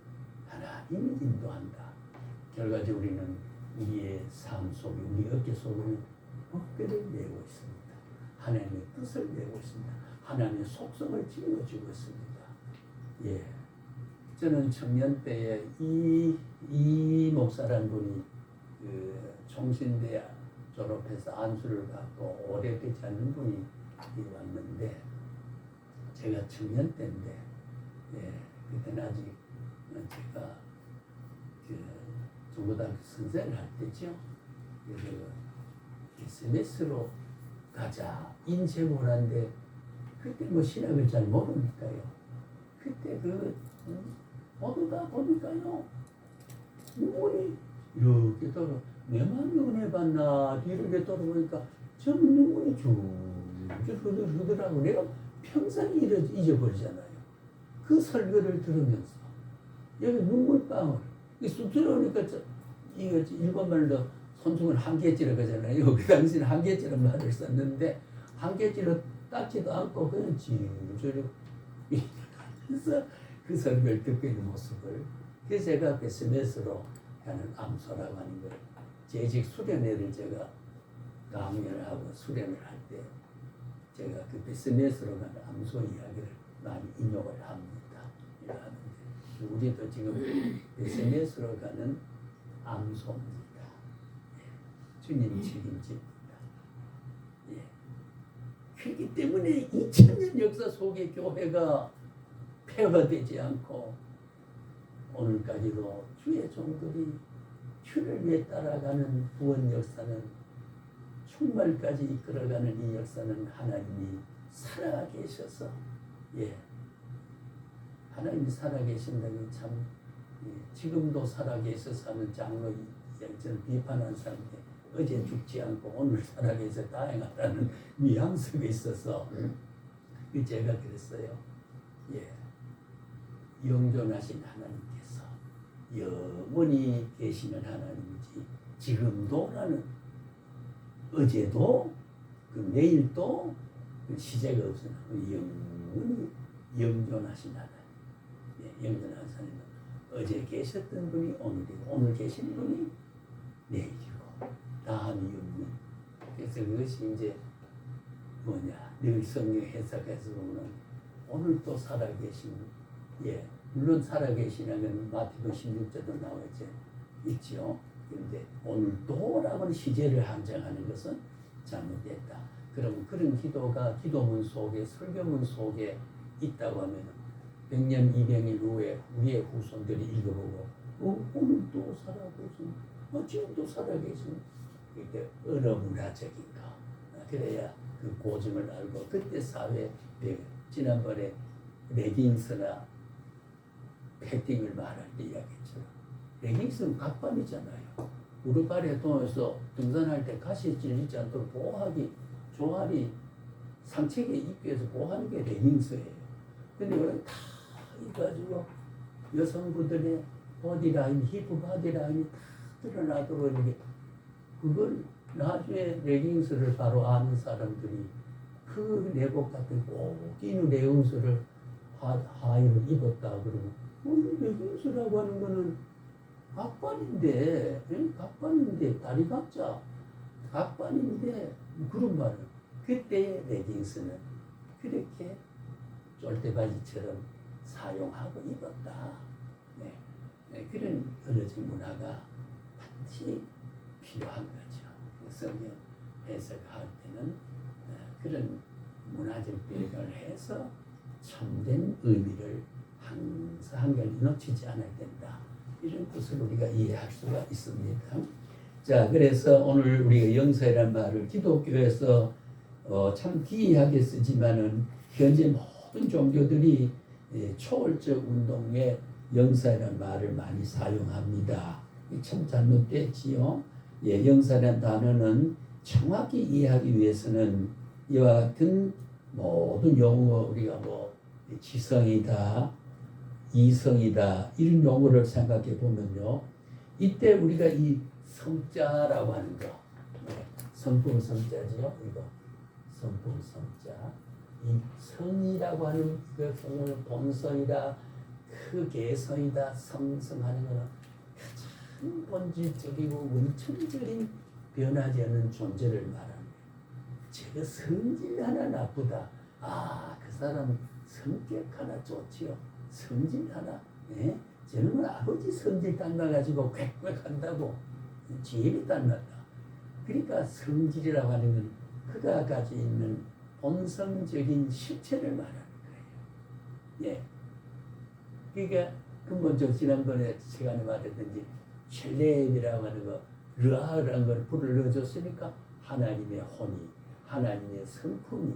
인도한다. 결과적으로 우리는 우리의 삶 속에 우리 어깨 속에는 법궤를 메고 있습니다. 하나님의 뜻을 메고 있습니다. 하나님의 속성을 짊어지고 있습니다. 예, 저는 청년 때에 이 목사라는 분이 그 총신대 졸업해서 안수를 받고 오래되지 않는 분이 왔는데 제가 청년 때인데 예, 그때는 아직 제가 그 중고등학교 선생을 할 때죠. 그래서 SMS로 가자 인쇄물한데 그때 뭐 신학을 잘 모르니까요. 그때 보다가 보니까요 눈물이 이렇게 떨어 내 마음이 은혜 받나 뒤를 이렇게 돌아보니까 저는 눈물이 줄줄 흐르더라고. 내가 평생 잊어버리잖아요. 그 설교를 들으면서 여기 눈물방울 쑥 들어오니까 이거 일본말로 손등을 한계찌르 그러잖아요. 그 당시는 한계찌르 말을 썼는데 한계찌르 닦지도 않고 그냥 줄줄 그래서 그 설교를 듣고 있는 모습을 그래서 제가 베스메스로 가는 암소라고 하는 걸 재직 수련회를 제가 강연을 하고 수련을 할 때 제가 그 베스메스로 가는 암소 이야기를 많이 인용을 합니다. 우리도 지금 베스메스로 가는 암소입니다. 예. 주님 책임집니다. 예. 그렇기 때문에 2000년 역사 속에 교회가 폐허되지 않고 오늘까지도 주의 종들이 주를 위해 따라가는 구원 역사는 충만까지 이끌어가는 이 역사는 하나님이 살아계셔서 예, 하나님이 살아계신다는 참 지금도 살아계셔서 하는 장로 저는 비판하는 사람인데 어제 죽지 않고 오늘 살아계셔 다행하다는 뉘앙스가 있어서 제가 그랬어요. 예, 영존하신 하나님께서 영원히 계시는 하나님이지 지금도라는 어제도 그 내일도 그 시제가 없으나 영원히 영존하신 하나님. 예, 영존하신 하나님. 어제 계셨던 분이 오늘이고 오늘 계신 분이 내일이고 다음이 영원. 그래서 그것이 이제 뭐냐 늘 성경 해석해서 보면 오늘도 살아계신 예 물론 살아계시냐면 마태복음 16절도 나오죠 있죠. 그런데 오늘도라고는 시제를 한정하는 것은 잘못됐다. 그럼 그런 기도가 기도문 속에 설교문 속에 있다고 하면 100년 200년 후에 우리의 후손들이 읽어보고 오늘도 살아계신 지금도 살아계신 이게 어느 문화적인가 그래야 그 고증을 알고 그때 사회 지난번에 레깅스나 패딩을 말할 때 이야기했죠. 레깅스는 갑반이잖아요. 우르파리에 통해서 등산할 때 가시에 찔리지 않도록 보호하기 조화리 상체에 입기 위해서 보호하는 게 레깅스예요. 근데 이걸 다 입어가지고 여성분들의 보디라인, 히프 보디라인이 다 드러나도록 이렇게 그걸 나중에 레깅스를 바로 아는 사람들이 그 내복 같은 꼭 끼는 레깅스를 하의를 입었다 그러면 레깅스라고 하는 거는 각반인데 다리 각자 각반인데 그런 말을 그때의 레깅스는 그렇게 쫄대바지처럼 사용하고 입었다. 네. 네. 그런 어느적 문화가 반드시 필요한 거죠. 성경 해석할 때는 그런 문화적 배경을 해서 참된 의미를 항상 한결 놓치지 않아야 된다. 이런 것을 우리가 이해할 수가 있습니다. 자, 그래서 오늘 우리가 영사라는 말을 기독교에서 참 기이하게 쓰지만은 현재 모든 종교들이 초월적 운동에 영사라는 말을 많이 사용합니다. 참 잘못됐지요. 예, 영사라는 단어는 정확히 이해하기 위해서는 이와 같은 모든 용어 우리가 지성이다, 이성이다 이런 용어를 생각해 보면요. 이때 우리가 이 성자라고 하는 거, 성품 성자지요. 이거 성품 성자, 이 성이라고 하는 그 본성이다, 그 개성이다, 성성하는 거는 가장 본질적이고 원천적인 변하지 않는 존재를 말하는 거예요. 제가 성질 하나 나쁘다. 그 사람은 성격 하나 좋지요. 성질 하나. 예? 저는 아버지 성질 닮아가지고 꽥꽥한다고 지혜를 닮았다. 그러니까 성질이라고 하는 건 그가 가지고 있는 본성적인 실체를 말하는 거예요. 예. 그러니까 근본적 지난번에 시간에 말했던지 첼레임이라고 하는 거, 르아라는 걸 불을 넣어줬으니까 하나님의 혼이, 하나님의 성품이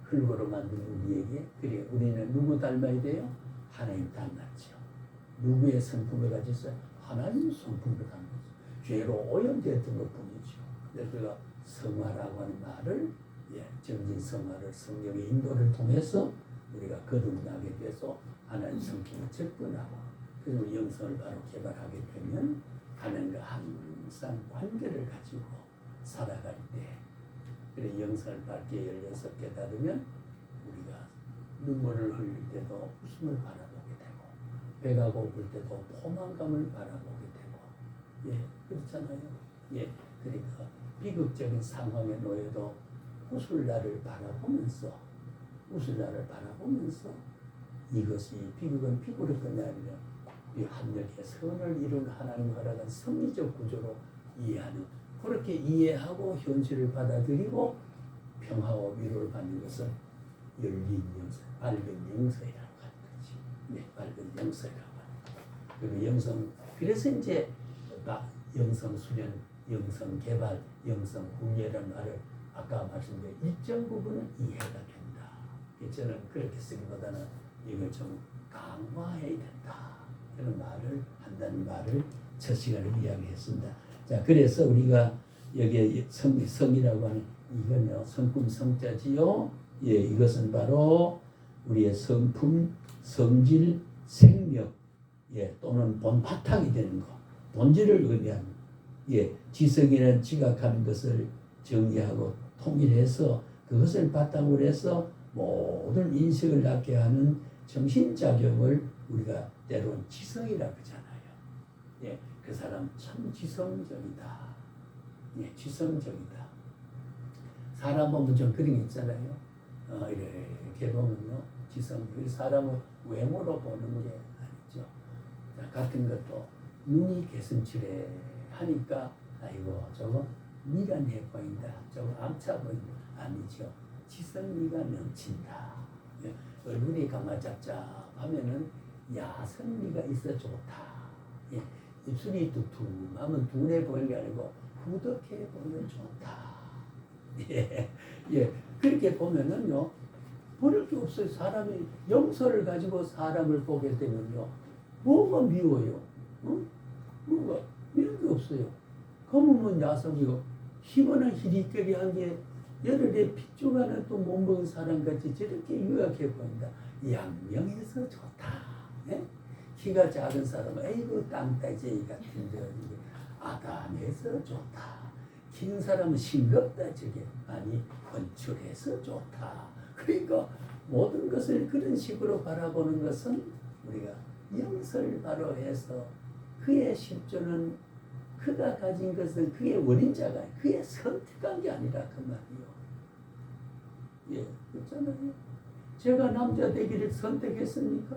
흙으로 만든 우리에게 그래 우리는 누구 닮아야 돼요? 하나님 닮았죠. 누구의 성품을 가지고 있어요? 하나님 성품을 닮았죠. 죄로 오염됐던 것 뿐이죠. 그래서 성화라고 하는 말을 정진 성화를 성령의 인도를 통해서 우리가 거듭나게 돼서 하나님 성품을 접근하고 그리고 영성을 바로 개발하게 되면 하나님과 항상 관계를 가지고 살아갈 때 그래 영성을 밝게 열려서 깨달으면 우리가 눈물을 흘릴 때도 웃음을 바라보게 되고 배가 고플 때도 포만감을 바라보게 되고 그렇잖아요. 그러니까 비극적인 상황에 놓여도 웃을 날을 바라보면서 이것이 비극은 비극으로 끝나며 이 합력의 선을 이룬 하나님 허락한 성리적 구조로 이해하는 그렇게 이해하고 현실을 받아들이고 평화와 위로를 받는 것은 열린 영성, 밝은 영성이라고 하는 거지. 밝은 영성이라고 하는 거. 그리고 영성, 그래서 이제 영성 수련, 영성 개발, 영성 훈련이라는 말을 아까 말씀드린 일정 부분은 이해가 된다. 저는 그렇게 쓰기보다는 이걸 좀 강화해야 된다. 그런 말을 한다는 말을 첫 시간에 이야기했습니다. 자, 그래서 우리가 여기에 성이라고 하는 이건요, 성품 성자지요. 예, 이것은 바로 우리의 성품, 성질, 생명, 예, 또는 본 바탕이 되는 것, 본질을 의미하는, 예, 지성이라는 지각하는 것을 정의하고 통일해서 그것을 바탕으로 해서 모든 인식을 낳게 하는 정신작용을 우리가 때로는 지성이라고 하잖아요. 예, 그 사람 참 지성적이다. 예, 지성적이다. 사람 보면 좀 그런 게 있잖아요. 이렇게 보면요, 지성적. 사람을 외모로 보는 게 아니죠. 자, 같은 것도 눈이 개슴츠레 하니까 아이고 저거 미련해 보인다. 저거 암차 보인다. 아니죠. 지성미가 넘친다. 예, 얼굴이 가마잡잡하면은 야성미가 있어 좋다. 예, 입술이 두툼하면 둔해 보이는 게 아니고 후덕해 보면 좋다. 예, 예, 그렇게 보면은요, 버릴 게 없어요. 사람이 영서를 가지고 사람을 보게 되면요, 뭐가 미워요? 응? 뭐가 미운 게 없어요. 검으면 야성이고 희번한 희리끼리한 게 열흘에 핏줄 하나 또 못 먹은 사람같이 저렇게 유약해 보인다. 양명해서 좋다. 예? 키가 작은 사람은 에이구 땅따제이 같은데 아담해서 좋다. 긴 사람은 싱겁다 저게 아니 건축해서 좋다. 그러니까 모든 것을 그런 식으로 바라보는 것은 우리가 영설 바로 해서 그의 실존은 그가 가진 것은 그의 원인자가 그의 선택한 게 아니라 그 말이요. 예, 그렇잖아요. 제가 남자 되기를 선택했습니까?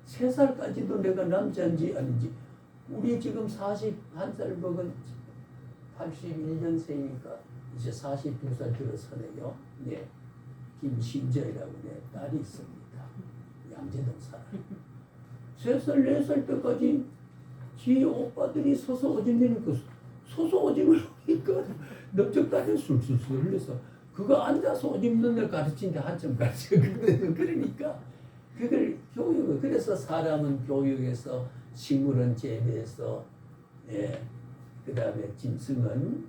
3살까지도 내가 남자인지 아닌지 우리 지금 41살 먹은 81년생이니까 이제 42살 들어서네요. 네, 김신재라고 내 딸이 있습니다. 양재동 사람. 3살, 4살 때까지 지 오빠들이 서서 오줌 내니까 서서 오줌을 하니까 넓적다리 술술술 흘려서 그거 앉아서 오줌 넣는 가르치는데 한참 가르치거든요. 그러니까 그걸 교육을 그래서 사람은 교육에서 식물은 재배해서 예, 그 다음에 짐승은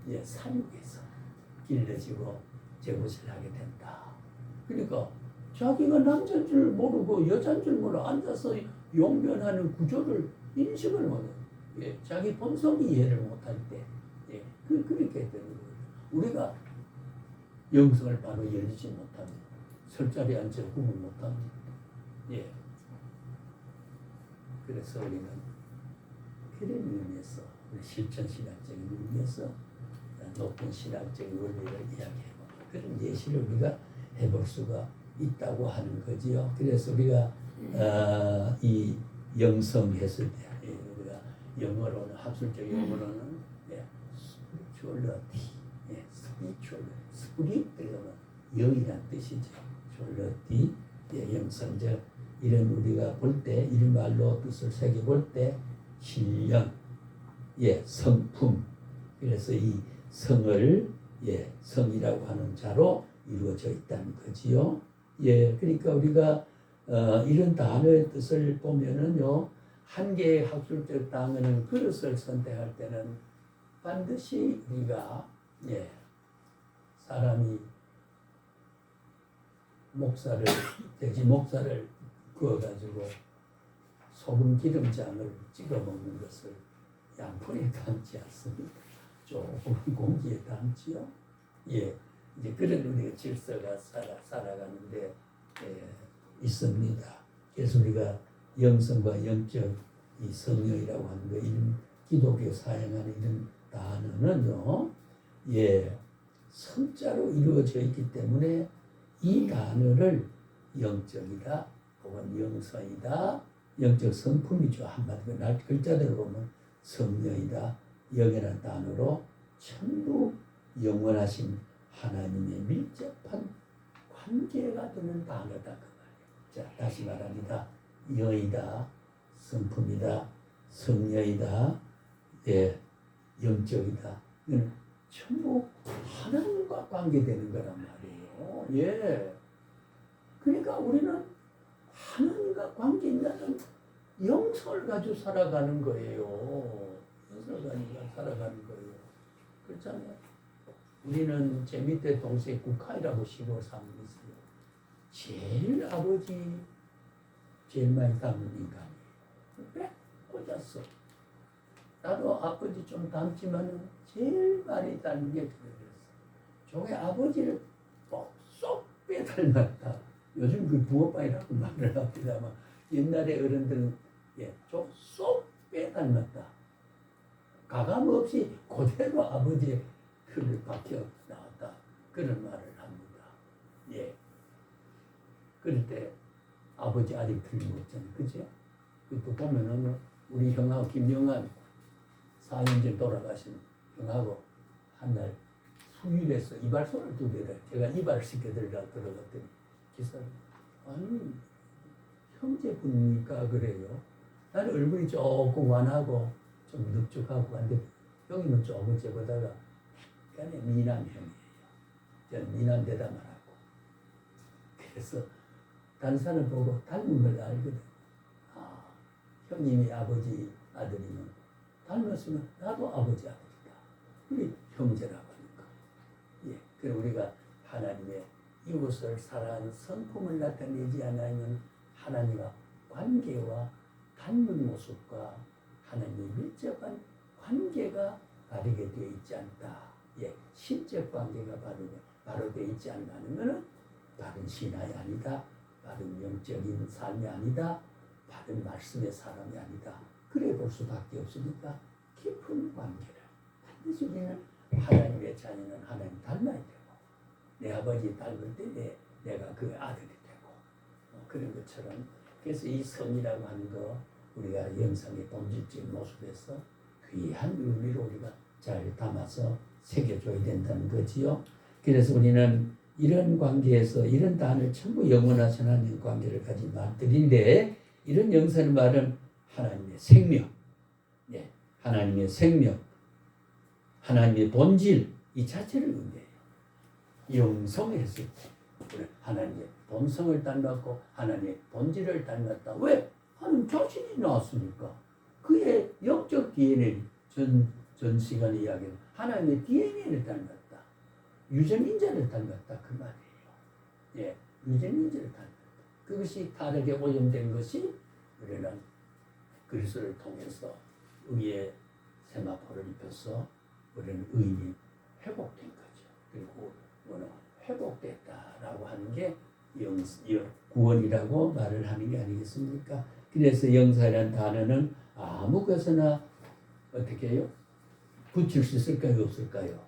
예, 사육에서 길러지고 제것을 하게 된다. 그러니까 자기가 남자인 줄 모르고 여자인 줄 모르고 앉아서 용변하는 구조를 인식을 못해. 예, 자기 본성이 이해를 못할 때, 예, 그렇게 되는 거예요. 우리가 영성을 바로 열리지 못합니다. 설자리에 앉아 구분 못합니다. 예. 그래서 우리는 그런 의미에서 실천 신학적인 의미에서 높은 신학적인 원리를 이야기하고 그런 예시를 우리가 해볼 수가 있다고 하는 거지요. 그래서 우리가 이 영성 했을 때 우리가 영어로는 학술적 용어로는 spirituality, spirit 그러면 영이란 뜻이죠. spirituality, 영성적 이런 우리가 볼 때 이런 말로 뜻을 새겨 볼 때 신령, 성품. 그래서 이 성을 성이라고 하는 자로 이루어져 있다는 거지요. 예, 그러니까 우리가 이런 단어의 뜻을 보면은요, 한 개의 학술적 단어는 그릇을 선택할 때는 반드시 우리가 사람이 돼지 목살을 구워가지고 소금 기름장을 찍어 먹는 것을 양푼에 담지 않습니다. 조금 공기에 담지요. 예, 이제 그런 우리가 질서가 살아가는데 있습니다. 그래서 우리가 영성과 영적 이 성령이라고 하는 거, 이런 기독교 사용하는 이런 단어는요, 성자로 이루어져 있기 때문에 이 단어를 영적이다, 혹은 영성이다, 영적 성품이죠. 한마디로 글자대로 보면 성령이다, 영이라는 단어로 전부 영원하신 하나님의 밀접한 관계가 되는 단어다 그 말이에요. 자, 다시 말합니다. 영이다, 성품이다, 성령이다, 영적이다. 이건 전부 하나님과 관계되는 거란 말이에요. 예. 그러니까 우리는 하나님과 관계 있는 영성을 가지고 살아가는 거예요. 영성을 가지고 살아가는 거예요. 그렇잖아요. 우리는 제 밑에 동생 국화이라고 시골 사는 게 있어요. 제일 아버지 제일 많이 닮은 인간이에요. 백 꽂았어. 나도 아버지 좀 닮지만은 제일 많이 닮은 게 그랬어. 종의 아버지를 쏙 빼닮았다. 요즘 그 부업방이라고 말을 합니다만 옛날에 어른들은 쏙 빼닮았다. 가감 없이 그대로 아버지의 틀을 박혀 나왔다. 그런 말을 합니다. 예. 그럴 때 아버지 아직 틀림없잖아요. 그죠? 또 보면은 우리 형하고 김영환 4년 전에 돌아가신 형하고 한날 수유에서 이발소를 두 개를 제가 이발을 시켜드리려고 들어갔더니 기사님 아니 형제분이니까 그래요. 나는 얼굴이 조금 완하고 좀 늑죽하고 한데 형님은 조금 제보다가 약간의 미남형이에요. 저는 미남 대담을 하고 그래서 다른 사람 보고 닮은 걸 알거든. 아 형님이 아버지 아들이면 닮았으면 나도 아버지 아들이다. 우리 형제라고 하니까. 예, 그리고 우리가 하나님의 이웃을 사랑하는 성품을 나타내지 않으면 하나님과 관계와 닮은 모습과 하나님의 밀접한 관계가 바르게 되어 있지 않다. 예, 신적 관계가 바로 되어 있지 않으면 바른 신앙이 아니다. 바른 영적인 삶이 아니다. 바른 말씀의 사람이 아니다. 그래 볼 수밖에 없으니까 깊은 관계를 반드시 우리는 하나님의 자녀는 하나님 닮아야 되고 내 아버지 닮을 때 내가 그 아들이 되고 그런 것처럼 그래서 이 성이라고 하는 거 우리가 영성의 본질적인 모습에서 귀한 의미로 우리가 잘 담아서 새겨줘야 된다는 거지요. 그래서 우리는 이런 관계에서 이런 단을 전부 영원하신 하나님 관계를 가진 말들인데 이런 영성의 말은 하나님의 생명, 예, 하나님의 생명, 하나님의 본질 이 자체를 의미해요. 영성을 했을 때 하나님의 본성을 닮았고 하나님의 본질을 닮았다. 왜? 하나님 자신이 나왔으니까. 그의 영적 DNA 전 시간에 이야기는 하나님의 DNA를 닮았다. 유전인자를 닮았다 그 말이에요. 예, 유전인자를 닮았다. 그것이 다르게 오염된 것이 우리는 그리스도를 통해서 의의 세마포를 입혀서 우리는 의인이 회복된 거죠. 그리고 우리는 회복됐다라고 하는 게 구원이라고 말을 하는 게 아니겠습니까? 그래서 영사라는 단어는 아무 것이나 어떻게 해요? 붙일 수 있을까요? 없을까요?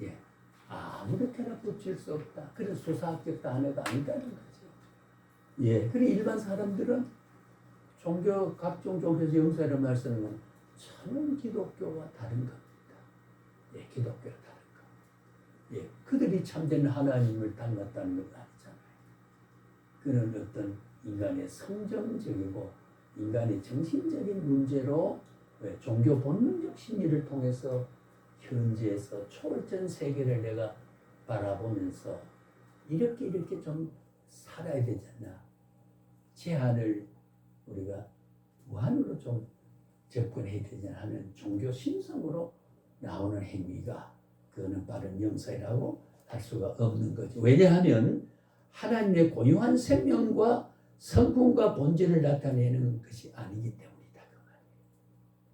예, 아무렇게나 붙일 수 없다. 그런 수사학적 단어가 아니다는 거죠. 예, 그리고 일반 사람들은 각종 종교에서 영사를 말씀하는 건 참 기독교와 다른 겁니다. 예, 기독교와 다른 거. 예, 그들이 참된 하나님을 닮았다는 건 아니잖아요. 그는 어떤 인간의 성정적이고 인간의 정신적인 문제로 종교 본능적 심리를 통해서 현지에서 초월전 세계를 내가 바라보면서 이렇게 좀 살아야 되지 않나. 제한을 우리가 무한으로 좀 접근해야 되지 않나 하는 종교 심성으로 나오는 행위가 그거는 바른 영성이라고 할 수가 없는 거죠. 왜냐하면 하나님의 고유한 생명과 성품과 본질을 나타내는 것이 아니기 때문이다.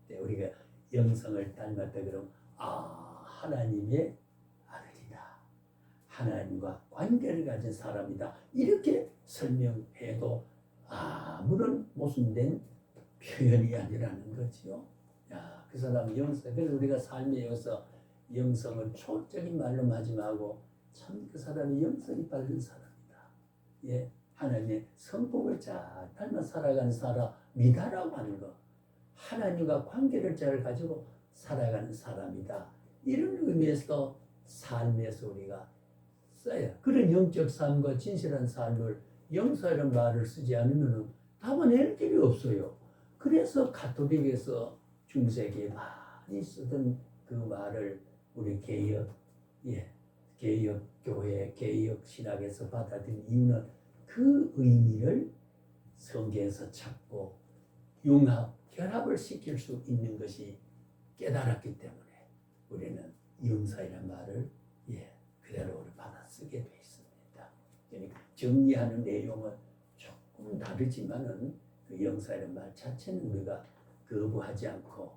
그 말이에요. 우리가 영성을 닮았다 그러면 하나님의 아들이다. 하나님과 관계를 가진 사람이다. 이렇게 설명해도 아무런 모순된 표현이 아니라는 거지요. 야, 그 사람 영성. 그래서 우리가 삶에 여기서 영성을 초적인 말로 하지 말고 참 그 사람이 영성이 바른 사람이다. 예, 하나님의 성품을 잘 닮아 살아가는 사람이다라고 하는 거. 하나님과 관계를 잘 가지고 살아가는 사람이다. 이런 의미에서 삶에서 우리가 써요. 그런 영적 삶과 진실한 삶을 영사라는 말을 쓰지 않으면 담아낼 길이 없어요. 그래서 가톨릭에서 중세기에 많이 쓰던 그 말을 우리 개혁 교회, 개혁 신학에서 받아들인 이유는 그 그 의미를 성경에서 찾고 융합, 결합을 시킬 수 있는 것이 깨달았기 때문에 우리는 영사이라는 말을 그대로 우리 받아 쓰게 돼 있습니다. 그러니까 정리하는 내용은 조금 다르지만은 그 영사이라는 말 자체는 우리가 거부하지 않고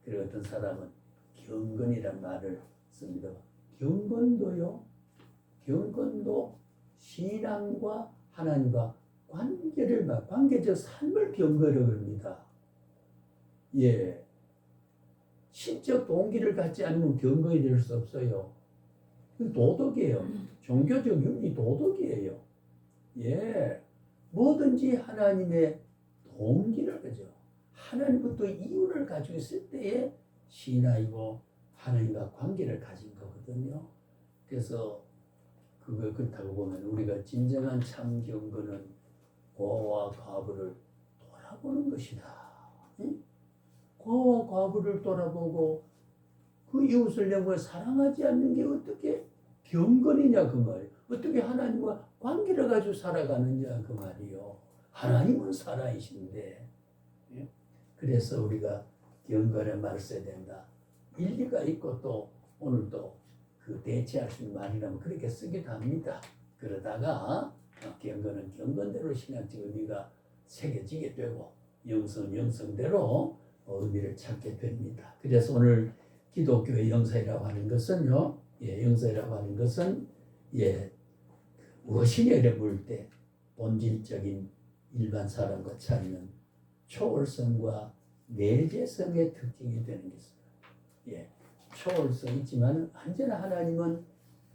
그리고 어떤 사람은 경건이란 말을 씁니다. 경건도요. 경건도 신앙과 하나님과 관계적 삶을 경건이라고 합니다. 신적 동기를 갖지 않으면 경건이 될 수 없어요. 도덕이에요. 종교적 윤리 도덕이에요. 뭐든지 하나님의 동기를 가져. 하나님부터 이유를 가지고 있을 때에 신앙이고 하나님과 관계를 가진 거거든요. 그래서 그렇다고 보면 우리가 진정한 참 경건은 고아와 과부를 돌아보는 것이다. 응? 고아와 과부를 돌아보고 그 이웃을 영원히 사랑하지 않는 게 어떻게 경건이냐 그 말이에요. 어떻게 하나님과 관계를 가지고 살아가느냐 그 말이요. 하나님은 살아이신데 그래서 우리가 경건의 말을 써야 된다. 일리가 있고 또 오늘도 그 대체할 수 있는 말이라면 그렇게 쓰기도 합니다. 그러다가 경건은 경건대로 신학적 의미가 새겨지게 되고 영성대로 의미를 찾게 됩니다. 그래서 오늘 기독교의 영사이라고 하는 것은요, 영사이라고 하는 것은 무엇이냐를 물 때 본질적인 일반 사람과 차이는 초월성과 내재성의 특징이 되는 것입니다. 초월성 있지만 언제나 하나님은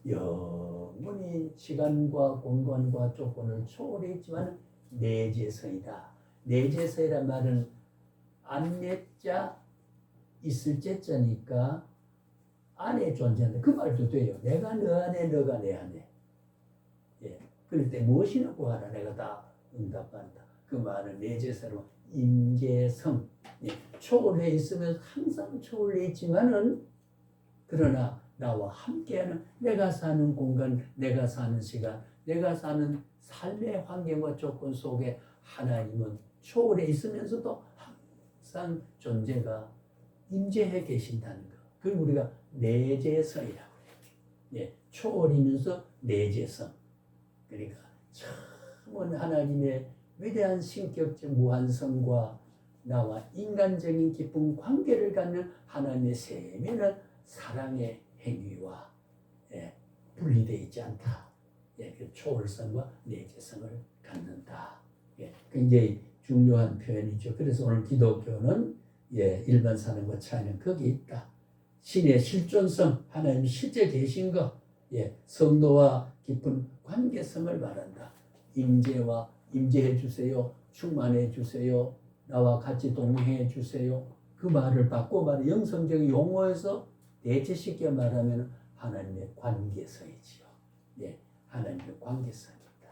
영원히 시간과 공간과 조건을 초월해 있지만 내재성이다. 내재성이란 말은 안내자 있을 제자니까 안에 존재한다. 그 말도 돼요. 내가 너 안에 너가 내 안에. 그럴 때 무엇이나 구하라 내가 다 응답한다. 그 말은 내재성으로 임재성. 초월해 있으면 항상 초월해 있지만은 그러나 나와 함께하는 내가 사는 공간, 내가 사는 시간, 내가 사는 삶의 환경과 조건 속에 하나님은 초월해 있으면서도 항상 존재가 임재해 계신다는 것. 그걸 우리가 내재성이라고 해요. 초월이면서 내재성. 그러니까 참은 하나님의 위대한 신격적 무한성과 나와 인간적인 깊은 관계를 갖는 하나님의 세밀한 사랑의 행위와 분리되어 있지 않다. 그 초월성과 내재성을 갖는다. 굉장히 중요한 표현이죠. 그래서 오늘 기독교는 일반 사람과 차이는 거기 있다. 신의 실존성, 하나님이 실제 계신 것, 성도와 깊은 관계성을 말한다. 임재해 주세요. 충만해 주세요. 나와 같이 동행해 주세요. 그 말을 바꿔 말해 영성적인 용어에서 대체시켜 말하면 하나님의 관계성이지요. 하나님의 관계성입니다.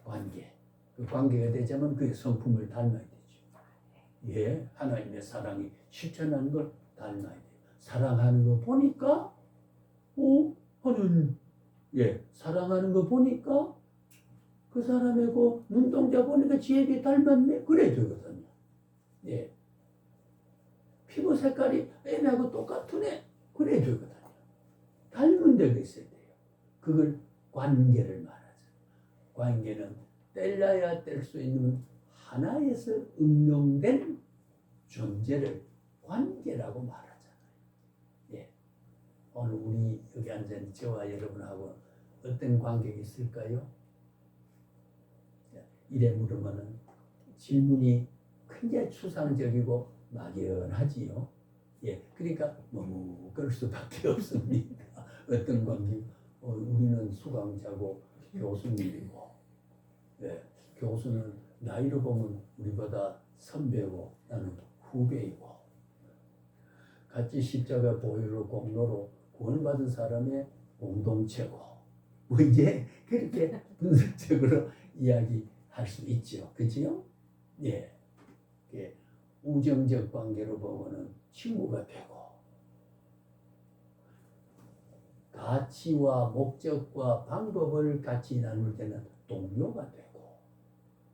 관계. 그 관계가 되자면 그의 성품을 닮아야 되죠. 하나님의 사랑이 실천하는 걸 닮아야 돼요. 사랑하는 거 보니까, 하나님, 사랑하는 거 보니까 그 사람의 그 눈동자 보니까 지혜비 닮았네. 그래야 되거든요. 피부 색깔이 애매하고 똑같으네. 그래야 되거든요. 닮은 데가 있어야 돼요. 그걸 관계를 말하죠. 관계는 뗄래야 뗄 수 있는 하나에서 응용된 존재를 관계라고 말하잖아요. 오늘 우리 여기 앉은 저와 여러분하고 어떤 관계가 있을까요? 이래 물으면 질문이 굉장히 추상적이고 막연하지요. 그러니까 너무 그럴 수밖에 없습니다. 어떤 관계? 우리는 수강자고 교수님이고, 교수는 나이로 보면 우리보다 선배고 나는 후배이고, 같이 십자가 보혈로 공로로 구원받은 사람의 공동체고, 이제 그렇게 분석적으로 이야기할 수 있죠. 그렇죠? 우정적 관계로 보면은 친구가 되고, 가치와 목적과 방법을 같이 나눌 때는 동료가 되고,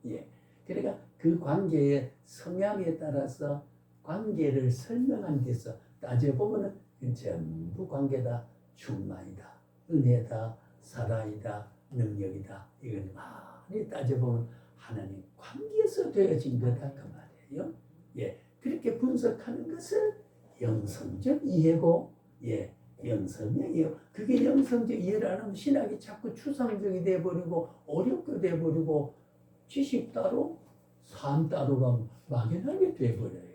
예. 그러니까 그 관계의 성향에 따라서 관계를 설명한 데서 따져보면은 전부 관계다. 충만이다, 은혜다, 사랑이다, 능력이다. 이걸 많이 따져보면 하나님 관계에서 되어진 거다 그 말이에요. 예, 그렇게 분석하는 것을 영성적 이해고, 예, 영성적 이해. 그게 영성적 이해를 안 하면 신학이 자꾸 추상적이 돼버리고 어렵게 돼버리고 지식 따로 삶 따로가 막연하게 돼버려요.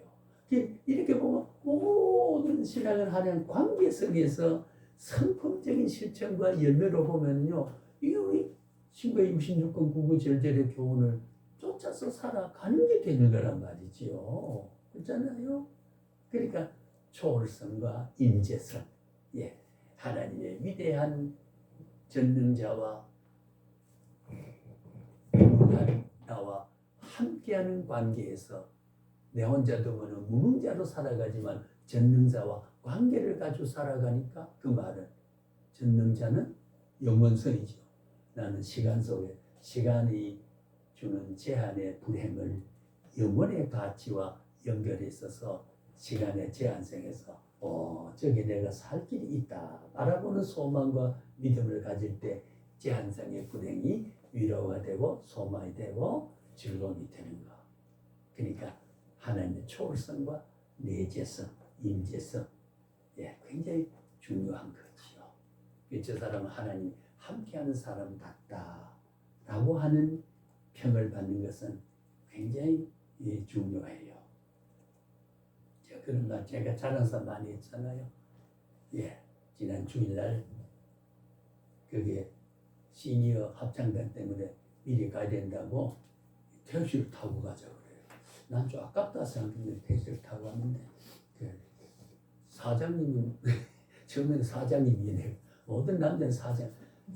이렇게 보면 모든 신학은 하나님 관계성에서 성품적인 실천과 열매로 보면요, 이게 우리 신구의 66권 구구절절의 교훈을 쫓아서 살아가는 게 되는 거란 말이지요. 그렇잖아요. 그러니까 초월성과 임재성, 예, 하나님의 위대한 전능자와 나와 함께하는 관계에서 내 혼자 두고는 무능자로 살아가지만 전능자와 관계를 가지고 살아가니까 그 말은 전능자는 영원성이죠. 나는 시간 속에 시간이 주는 제한의 불행을 영원의 가치와 연결해 있어서 시간의 제한성에서 저기 내가 살 길이 있다 바라보는 소망과 믿음을 가질 때 제한성의 불행이 위로가 되고 소망이 되고 즐거움이 되는 거. 그러니까 하나님의 초월성과 내재성, 임재성, 예, 굉장히 중요한 거지요. 저 사람은 하나님 함께하는 사람 같다라고 하는 평을 받는 것은 굉장히 중요해요. 그런 날 제가 자랑사 많이 했잖아요. 예, 지난 주일날 그게 시니어 합창단 때문에 미리 가야 된다고 택시를 타고 가자고 그래요. 난 좀 아깝다 생각했는데 택시를 타고 왔는데 그 사장님은 처음에는 사장님이네요. 모든 남자는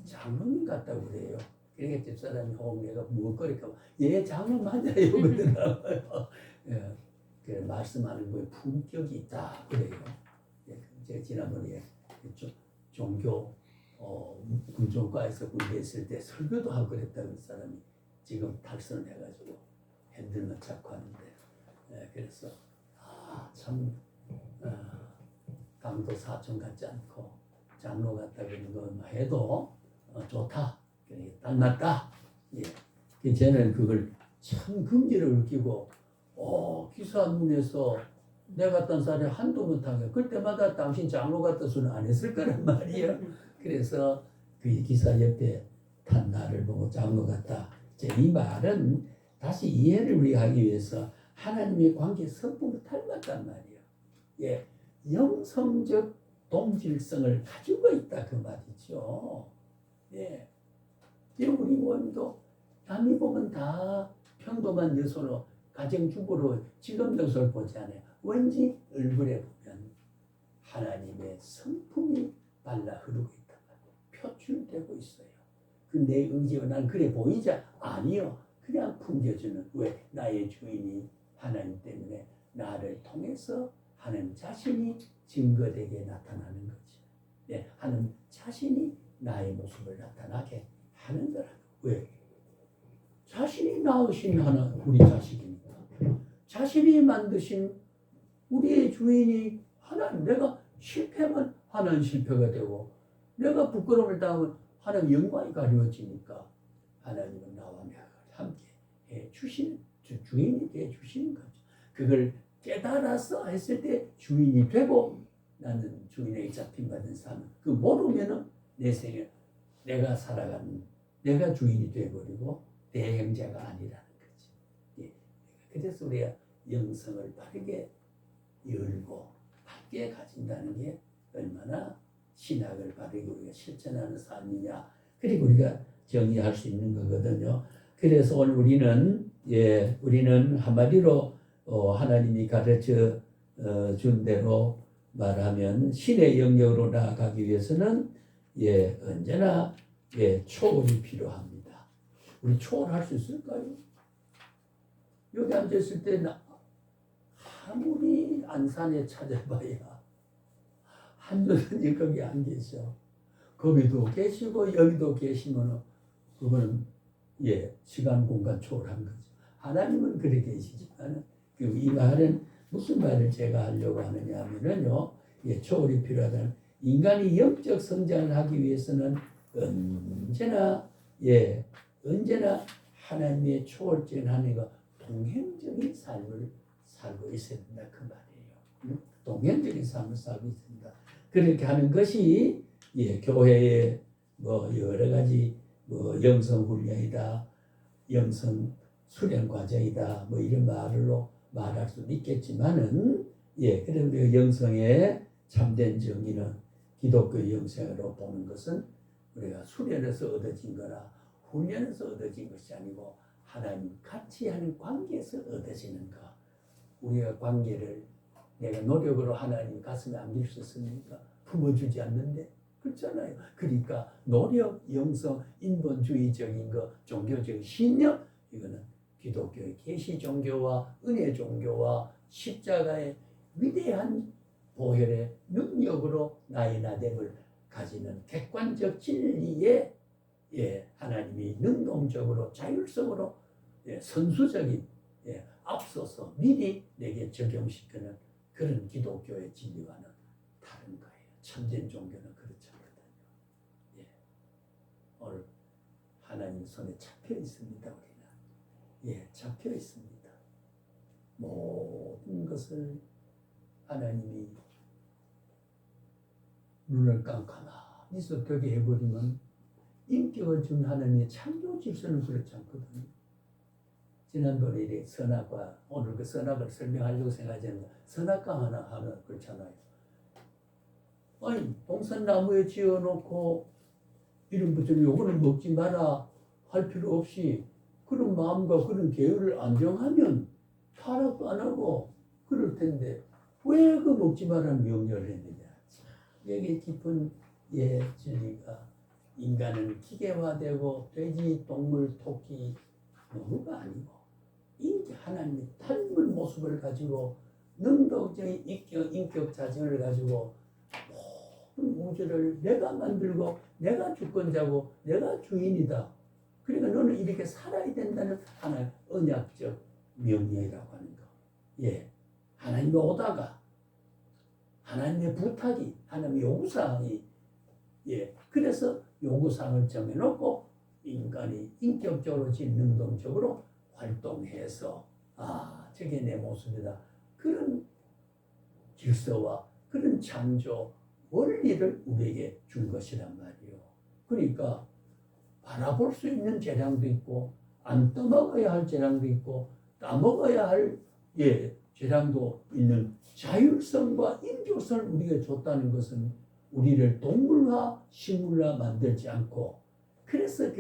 장로님 같다고 그래요. 그러니까 집사람이 내가 무엇거릴까 봐 얘 장로 맞아요 그러더라고요. 예, 그 말씀하는 거에 품격이 있다 그래요. 예, 제가 지난번에 종교 군종과에서 군대 있을 때 설교도 하고 그랬다고 그 사람이 지금 탈선을 해가지고 핸들만 잡고 하는데, 예, 그래서 참 강도 사촌 같지 않고 장로 같다 그런 거 해도 좋다. 그러니까 딱 맞다. 예. 저는 그걸 참 금지를 느끼고 기사문에서 내가 갔던 사람이 한두 번 타게 그때마다 당신 장로 같다 소리 안 했을 거란 말이에요. 그래서 그 기사 옆에 탄 나를 보고 장로 같다. 이 말은 다시 이해를 우리가 하기 위해서 하나님의 관계 성품을 닮았단 말이에요. 예, 영성적 동질성을 가지고 있다 그 말이죠. 예, 우리 모임도 남이 보면 다 평범한 여소로 가정주부로 직업 여소를 보지 않아요. 왠지 얼굴에 보면 하나님의 성품이 발라 흐르고 있단 말이에요. 표출되고 있어요. 그 내 의지가 난 그래 보이자 아니요. 그냥 풍겨주는 왜 나의 주인이 하나님 때문에 나를 통해서 하는 자신이 증거되게 나타나는 거지. 네, 하는 자신이 나의 모습을 나타나게 하는 거라고. 왜? 자신이 낳으신 하나 우리 자식이니까. 자신이 만드신 우리의 주인이 하나님. 내가 실패하면 하나님 실패가 되고 내가 부끄러움을 당하면 하나님 영광이 가려워지니까 하나님은 나와 내가 함께 해주시는 주인이 되어주시는 거죠. 그걸 깨달아서 했을 때 주인이 되고 나는 주인에게 잡힌받은 삶. 그 모르면은 내 생에 내가 살아가는 내가 주인이 되어버리고 내 형제가 아니라는 거지. 예. 그래서 우리가 영성을 바르게 열고 밝게 가진다는 게 얼마나 신학을 바르게 우리가 실천하는 삶이냐. 그리고 우리가 정의할 수 있는 거거든요. 그래서 오늘 우리는 한마디로 하나님이 가르쳐 준 대로 말하면 신의 영역으로 나아가기 위해서는 언제나 초월이 필요합니다. 우리 초월할 수 있을까요? 여기 앉았을 때 아무리 안산에 찾아봐야 한분이 거기 안 계셔. 거기도 계시고 여기도 계시면 그거는 시간 공간 초월한 거죠. 하나님은 그렇게 계시지만 이 말은 무슨 말을 제가 하려고 하느냐 하면은요, 초월이 필요하다는, 인간이 영적 성장을 하기 위해서는 언제나 언제나 하나님의 초월적인 하나님과 동행적인 삶을 살고 있어야 된다 그 말이에요. 동행적인 삶을 살고 있습니다. 그렇게 하는 것이 교회의 여러 가지 영성 훈련이다, 영성 수련 과정이다, 이런 말로 말할 수도 있겠지만은 그런데 영성의 참된 정의는 기독교 영성으로 보는 것은 우리가 수련에서 얻어진 거나 훈련에서 얻어진 것이 아니고 하나님 같이 하는 관계에서 얻어지는 것. 우리가 관계를 내가 노력으로 하나님 가슴에 안길 수 있습니까? 품어주지 않는데 그렇잖아요. 그러니까 노력, 영성, 인본주의적인 거, 종교적인 신념, 이거는 기독교의 계시 종교와 은혜 종교와 십자가의 위대한 보혈의 능력으로 나의 나됨을 가지는 객관적 진리에 하나님이 능동적으로 자율성으로 선수적인 앞서서 미리 내게 적용시키는 그런 기독교의 진리와는 다른 거예요. 참된 종교는 그렇지 않거든요. 오늘 하나님 손에 잡혀 있습니다. 우리는 잡혀 있습니다. 모든 것을 하나님이 눈을 깜깜하니 썩게 해버리면 인격을 준 하나님의 창조 질서는 그렇지 않거든요. 지난번에 선악과, 오늘 그 선악을 설명하려고 생각했는데 선악과 하나 그렇잖아요. 아니 동산나무에 지어놓고 이름 붙여 요거는 먹지 마라 할 필요 없이 그런 마음과 그런 계율을 안정하면 타락도 안 하고 그럴 텐데 왜 그 먹지 마라는 명령을 했느냐. 여기 깊은 진리가, 인간은 기계화되고 돼지, 동물, 토끼 뭐가 아니고 하나님의 닮은 모습을 가지고 능동적인 인격 자질을 가지고 모든 우주를 내가 만들고 내가 주권자고 내가 주인이다. 그러니까 너는 이렇게 살아야 된다는 하나의 언약적 명령이라고 하는 거. 하나님이 오다가 하나님의 부탁이, 하나님의 요구사항이 그래서 요구사항을 정해놓고 인간이 인격적으로 능동적으로 활동해서 저게 내 모습이다. 그런 질서와 그런 창조 원리를 우리에게 준 것이란 말이에요. 그러니까 바라볼 수 있는 재량도 있고 안 떠먹어야 할 재량도 있고 따먹어야 할 재량도 있는 자율성과 인격성을 우리에게 줬다는 것은 우리를 동물화, 식물화 만들지 않고, 그래서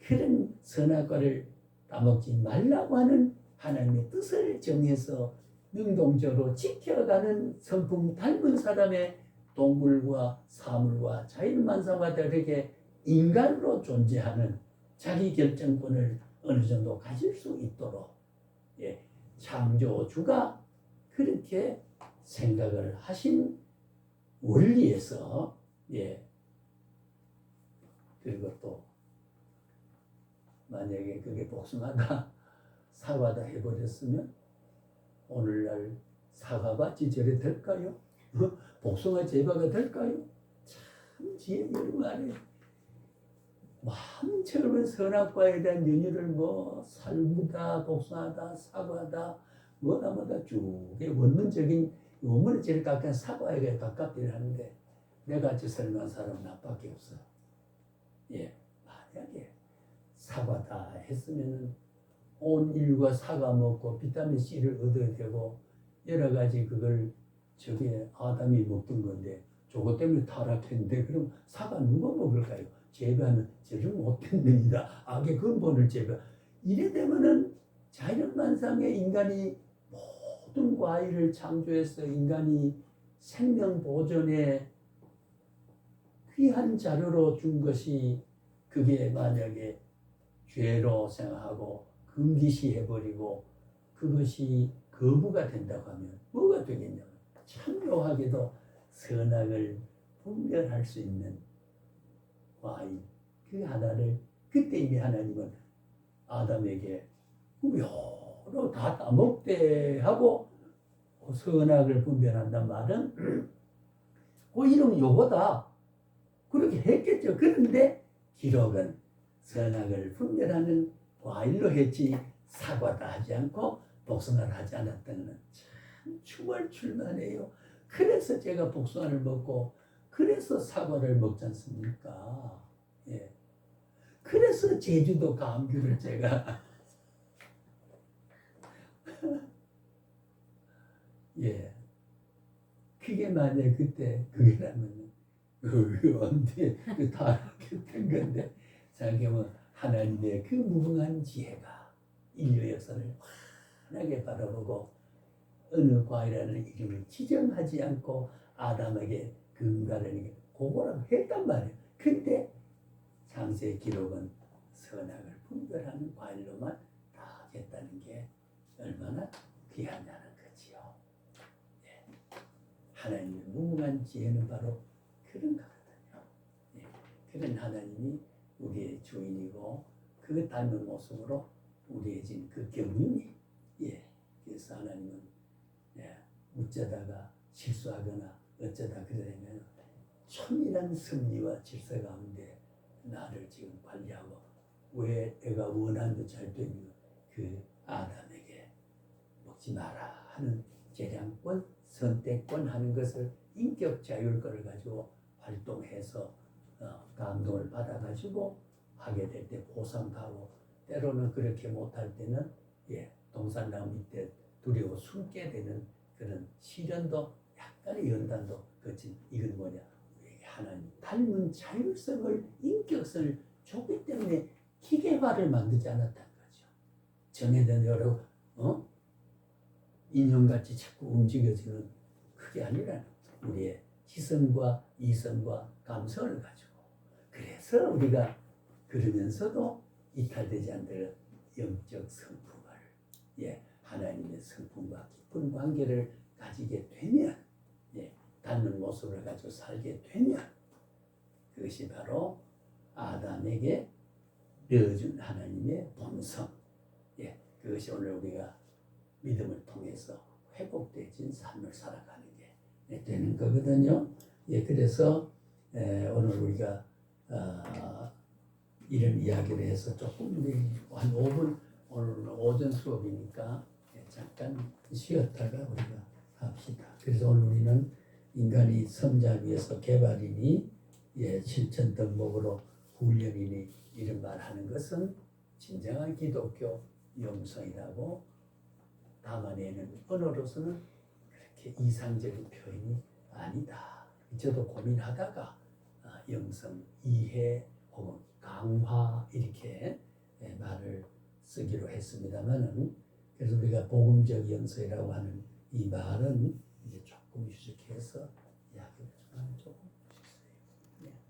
그런 선악과를 따먹지 말라고 하는 하나님의 뜻을 정해서 능동적으로 지켜가는 성품 닮은 사람의 동물과 사물과 자율만상과 다르게 인간으로 존재하는 자기 결정권을 어느 정도 가질 수 있도록 창조주가 그렇게 생각을 하신 원리에서 그리고 또 만약에 그게 복숭아다 사과다 해버렸으면 오늘날 사과밭이 저래 될까요? 복숭아 재배가 될까요? 참 지혜 여러분 마음처럼 선악과에 대한 연유를 살구다, 복숭아다, 사과다, 뭐다 쭉 원문적인 원문을 제일 가까운 사과에 가깝게 하는데 내가 같이 설명한 사람은 나밖에 없어요. 만약에 사과다 했으면은 온 인류가 사과 먹고 비타민 C를 얻어야 되고 여러 가지 그걸 저게 아담이 먹던 건데 저것 때문에 타락했는데 그럼 사과 누가 먹을까요? 재배하는 저를 못했느니라 악의 근본을 재배. 이래 되면은 자연만상의 인간이 모든 과일을 창조해서 인간이 생명 보존에 귀한 자료로 준 것이 그게 만약에 죄로 생각하고 금기시해버리고 그것이 거부가 된다고 하면 뭐가 되겠냐면 참 묘하게도 선악을 분별할 수 있는 과일 그 하나를 그때 이미 하나님은 아담에게 여러 다 따먹되 하고 선악을 분별한단 말은 그 이름은 요거다. 그렇게 했겠죠. 그런데 기록은 선악을 분별하는 과일로 했지 사과를 하지 않고 복숭아를 하지 않았다는 건 참 추월출만해요. 그래서 제가 복숭아를 먹고 그래서 사과를 먹지 않습니까? 예. 그래서 제주도 감귤을 제가 예. 그게 만약 그때 그게라면 언제 다 했던 건데 생각해보면 하나님의 그 무궁한 지혜가 인류 역사를 환하게 바라보고 어느 과일이라는 이름을 지정하지 않고 아담에게 금가라는 그거라고 했단 말이에요. 근데 창세의 기록은 선악을 분별하는 과일로만 다 했다는 게 얼마나 귀하냐는 거지요. 예. 하나님의 무궁한 지혜는 바로 그런 거거든요. 예. 그런 하나님이 우리의 주인이고 그 닮은 모습으로 우리의 진 그 경륜이 예. 그래서 하나님은 예. 어쩌다가 실수하거나 어쩌다 그러면 천일한 섭리와 질서 가운데 나를 지금 관리하고 왜 내가 원한 거 잘 되면 그 아담에게 먹지 마라 하는 재량권, 선택권 하는 것을 인격 자율권을 가지고 활동해서 감동을 받아가지고 하게 될 때 보상하고 때로는 그렇게 못할 때는 예, 동산나무 밑에 두려워 숨게 되는 그런 시련도 약간의 연단도 거친 이건 뭐냐 우리에게 하나님 닮은 자율성을 인격성을 줬기 때문에 기계화를 만들지 않았다는 거죠. 정해진 여러 인형같이 자꾸 움직여지는 그게 아니라 우리의 지성과 이성과 감성을 가지고 그래서 우리가 그러면서도 이탈되지 않는 영적 성품을 예, 하나님의 성품과 깊은 관계를 가지게 되면 예, 닮은 모습을 가지고 살게 되면 그것이 바로 아담에게 내어준 하나님의 본성 예, 그것이 오늘 우리가 믿음을 통해서 회복되진 삶을 살아가는 게 되는 거거든요. 예, 그래서 오늘 우리가 이런 이야기를 해서 조금 우리 한 5분 오늘 오전 수업이니까 잠깐 쉬었다가 우리가 합시다. 그래서 오늘 우리는 인간이 성장 위해서 개발이니 실천 덕목으로 훈련이니 이런 말하는 것은 진정한 기독교 영성이라고 담아내는 언어로서는 그렇게 이상적인 표현이 아니다. 저도 고민하다가 영성, 이해 혹은 강화 이렇게 말을 쓰기로 했습니다만은 그래서 우리가 복음적 영성이라고 하는 이 말은 이제 조금 휴식해서